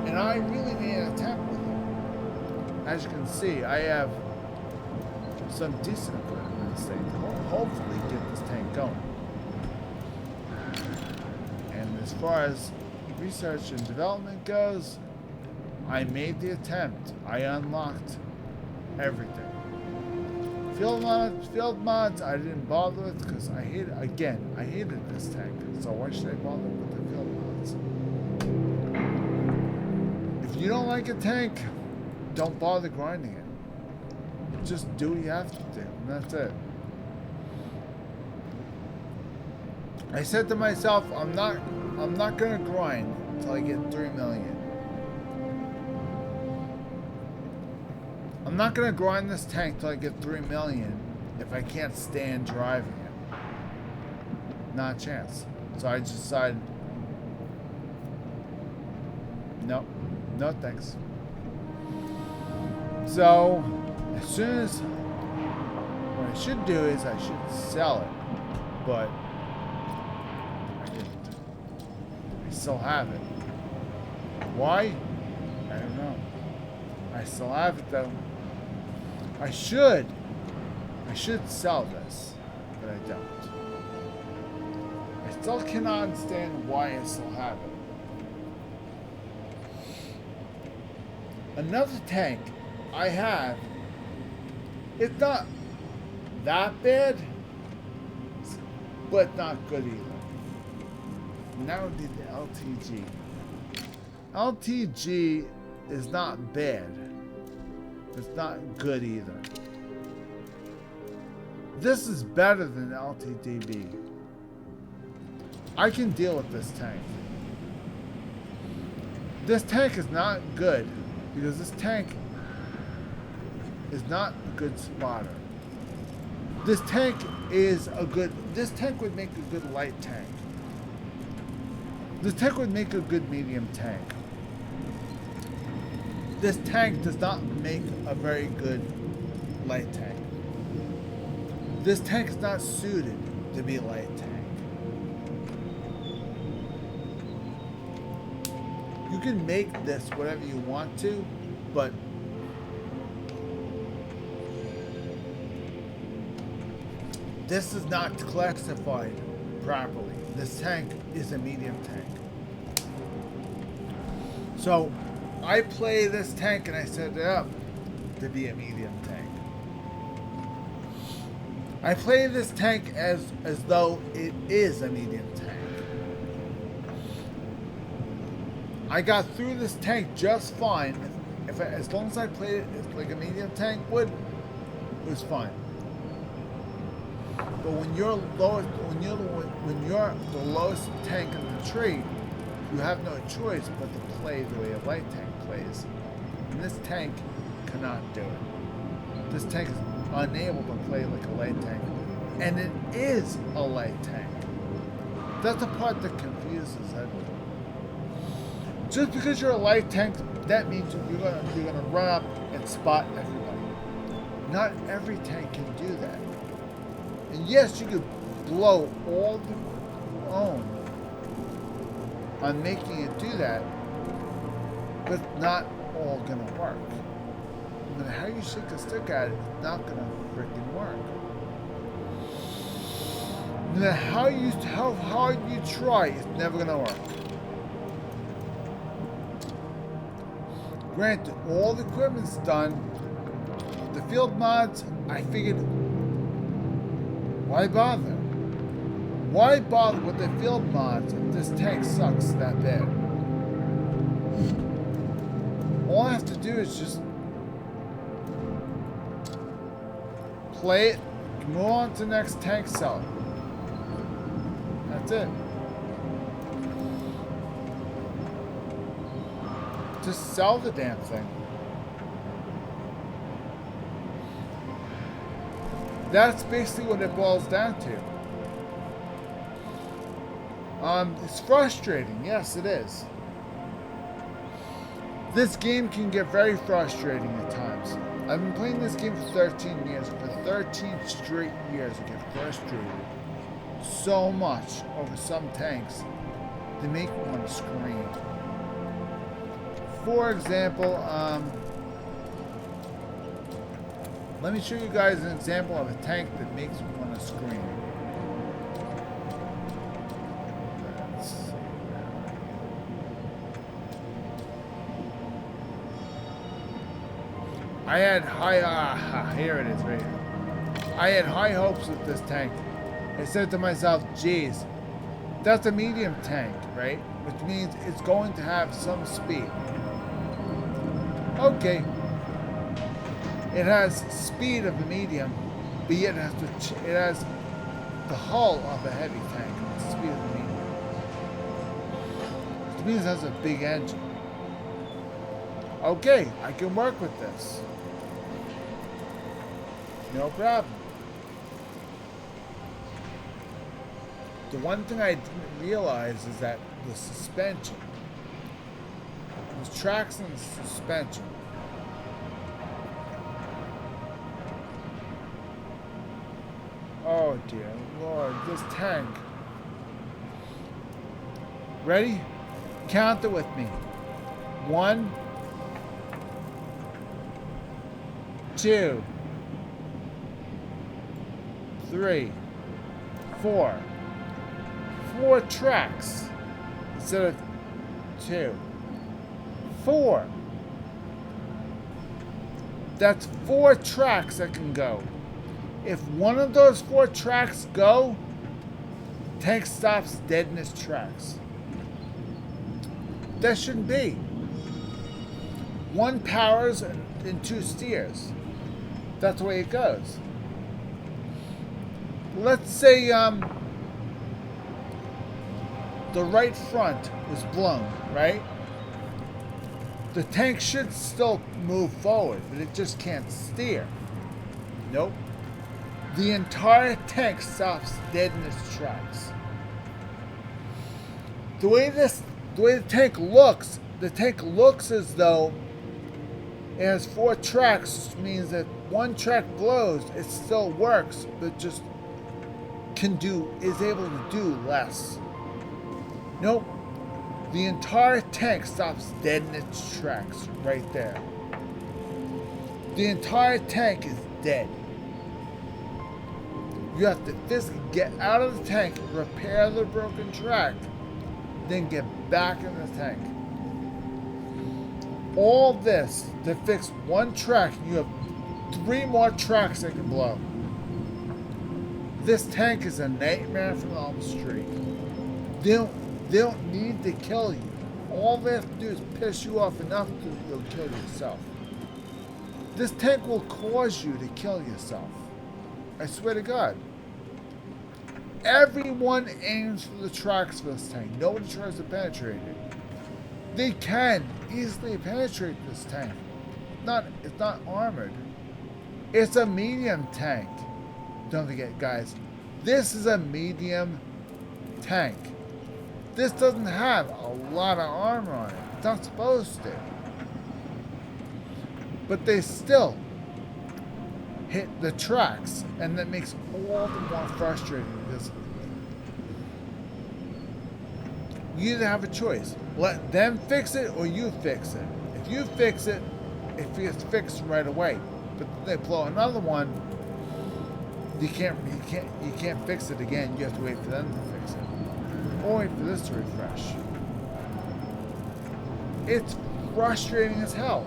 And I really made an attempt with it. As you can see, I have some decent equipment in this thing to hopefully get this tank going. And as far as research and development goes, I made the attempt. I unlocked everything. Field mods, I didn't bother with because I hated this tank. So why should I bother with the field mods? If you don't like a tank, don't bother grinding it. Just do what you have to do, and that's it. I said to myself, I'm not gonna grind until I get 3 million. I'm not gonna grind this tank till I get 3 million if I can't stand driving it. Not a chance. So I just decided, no thanks. So as soon as, what I should do is I should sell it, but I didn't. I still have it. Why? I don't know. I still have it though. I should sell this, but I don't. I still cannot understand why I still have it. Another tank I have, it's not that bad, but not good either. And that would be the LTG. LTG is not bad. It's not good either. This is better than LTDB. I can deal with this tank. This tank is not good because this tank is not a good spotter. This tank would make a good light tank. This tank would make a good medium tank. This tank does not make a very good light tank. This tank is not suited to be a light tank. You can make this whatever you want to, but this is not classified properly. This tank is a medium tank. So I play this tank and I set it up to be a medium tank. I play this tank as though it is a medium tank. I got through this tank just fine. As long as I played it like a medium tank would, it was fine. But when you're the lowest tank in the tree, you have no choice but to play the way a light tank plays. And this tank cannot do it. This tank is unable to play like a light tank. And it is a light tank. That's the part that confuses everyone. Just because you're a light tank, that means you're gonna run up and spot everybody. Not every tank can do that. And yes, you could blow all the own on making it do that, but it's not all gonna work. No matter how you shake a stick at it, it's not gonna freaking work. No matter how hard you try, it's never gonna work. Granted, all the equipment's done. The field mods, I figured, why bother? Why bother with the field mods if this tank sucks that bad? All I have to do is just play it, move on to the next tank cell. That's it. Just sell the damn thing. That's basically what it boils down to. It's frustrating. Yes, it is. This game can get very frustrating at times. I've been playing this game for 13 years. For 13 straight years, I get frustrated so much over some tanks. They make me want to scream. For example, let me show you guys an example of a tank that makes me want to scream. I had here it is right here. I had high hopes with this tank. I said to myself, geez, that's a medium tank, right? Which means it's going to have some speed. Okay. It has speed of a medium, but yet it has the hull of a heavy tank. The speed of a medium. Which means it has a big engine. Okay, I can work with this. No problem. The one thing I didn't realize is that the suspension. There's tracks in the suspension. Oh dear Lord, this tank. Ready? Count it with me. 1, 2, 3, 4. 4 tracks instead of 2. 4. That's 4 tracks that can go. If one of those 4 tracks go, tank stops dead in its tracks. That shouldn't be. 1 powers and 2 steers. That's the way it goes. Let's say the right front was blown, right? The tank should still move forward, but it just can't steer. Nope. The entire tank stops dead in its tracks. The way the tank looks as though it has 4 tracks, which means that 1 track blows, it still works, but just is able to do less. Nope. The entire tank stops dead in its tracks right there. The entire tank is dead. You have to physically get out of the tank, repair the broken track, then get back in the tank. All this to fix 1 track, you have 3 more tracks that can blow. This tank is a nightmare from Elm Street. They don't need to kill you. All they have to do is piss you off enough to you'll kill yourself. This tank will cause you to kill yourself. I swear to God. Everyone aims for the tracks for this tank. Nobody tries to penetrate it. They can easily penetrate this tank. It's not armored. It's a medium tank. Don't forget, guys, this is a medium tank. This doesn't have a lot of armor on it. It's not supposed to. But they still hit the tracks, and that makes all the more frustrating because you either have a choice. Let them fix it or you fix it. If you fix it, it gets fixed right away. But they blow another one, You can't fix it again. You have to wait for them to fix it. Or wait for this to refresh. It's frustrating as hell.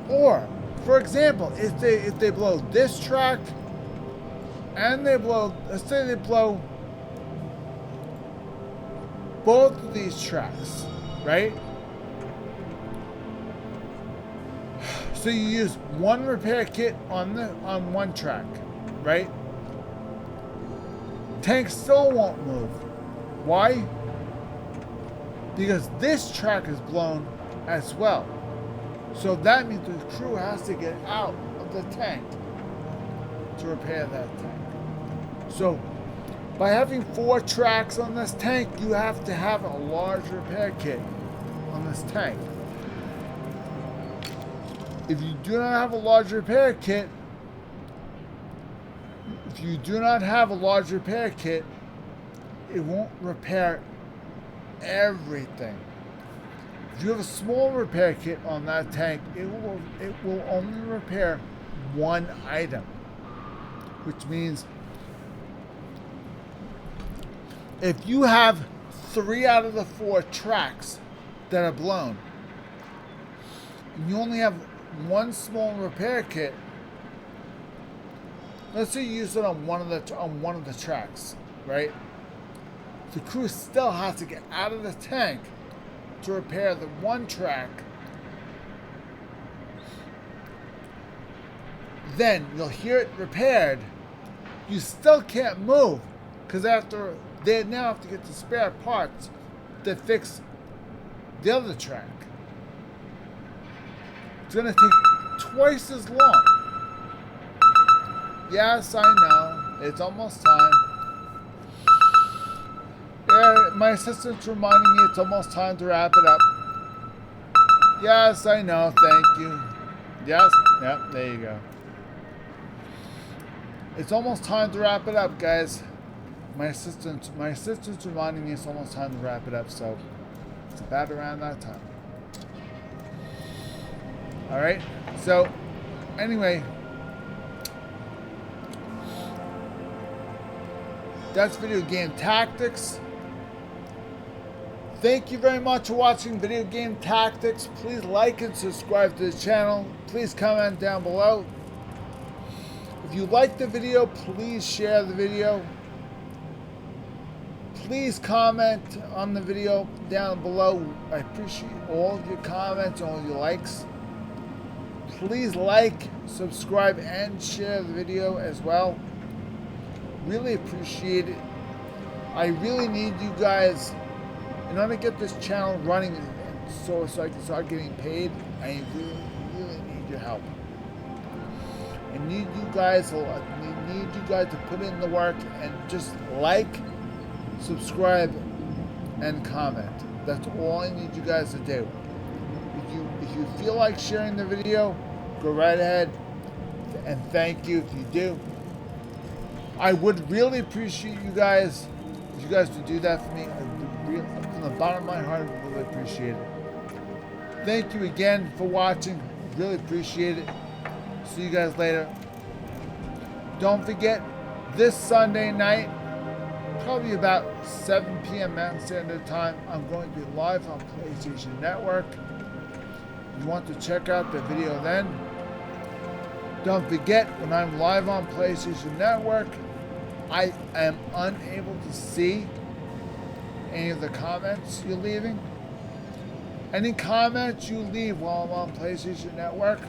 Or, for example, if they blow this track and they blow, let's say they blow both of these tracks, right? So you use one repair kit on one track, right? Tank still won't move. Why? Because this track is blown as well. So that means the crew has to get out of the tank to repair that tank. So by having 4 tracks on this tank, you have to have a large repair kit on this tank. If you do not have a large repair kit, it won't repair everything. If you have a small repair kit on that tank, it will only repair one item, which means if you have 3 out of the 4 tracks that are blown, and you only have one small repair kit, let's say you use it on one of the tracks, right? The crew still has to get out of the tank to repair the one track. Then you'll hear it repaired. You still can't move because after they now have to get the spare parts to fix the other track. It's gonna take twice as long. Yes, I know. It's almost time. Yeah, my assistant's reminding me it's almost time to wrap it up. Yes, I know. Thank you. Yes. Yep, there you go. It's almost time to wrap it up, guys. My assistant's reminding me it's almost time to wrap it up, so it's about around that time. Alright, so anyway, that's Video Game Tactics. Thank you very much for watching Video Game Tactics. Please like and subscribe to the channel. Please comment down below. If you like the video, please share the video. Please comment on the video down below. I appreciate all of your comments, all of your likes. Please like, subscribe, and share the video as well. Really appreciate it. I really need you guys, in order to get this channel running so I can start getting paid, I really need your help. I need you guys to put in the work and just like, subscribe, and comment. That's all I need you guys to do. If you feel like sharing the video, go right ahead, and thank you if you do. I would really appreciate you guys if you guys would do that for me. From the bottom of my heart, I really appreciate it. Thank you again for watching. Really appreciate it. See you guys later. Don't forget, this Sunday night, probably about 7 p.m. Mountain Standard Time, I'm going to be live on PlayStation Network. You want to check out the video then. Don't forget, when I'm live on PlayStation Network, I am unable to see any of the comments you're leaving. Any comments you leave while I'm on PlayStation Network,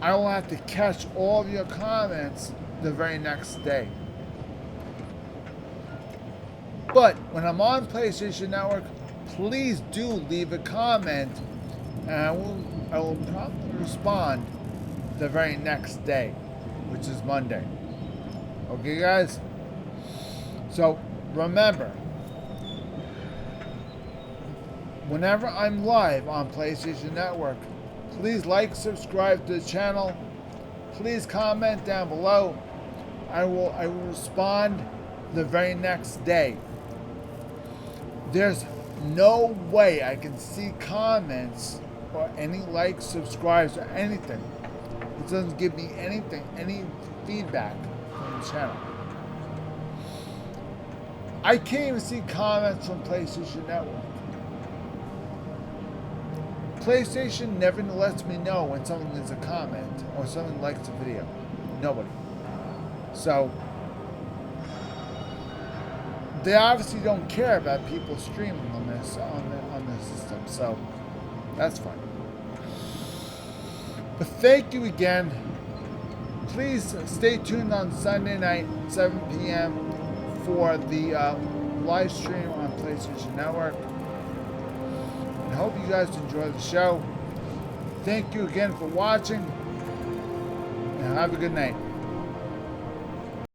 I will have to catch all of your comments the very next day. But when I'm on PlayStation Network, please do leave a comment, and I will promptly respond the very next day, which is Monday. Okay, guys? So remember, whenever I'm live on PlayStation Network, please like, subscribe to the channel. Please comment down below. I will respond the very next day. There's no way I can see comments or any likes, subscribes, or anything. It doesn't give me anything, any feedback from the channel. I can't even see comments from PlayStation Network. PlayStation never lets me know when someone leaves a comment or someone likes a video. Nobody. So they obviously don't care about people streaming on this on the system. So that's fine. But thank you again. Please stay tuned on Sunday night, 7 p.m. for the live stream on PlayStation Network. I hope you guys enjoy the show. Thank you again for watching, and have a good night.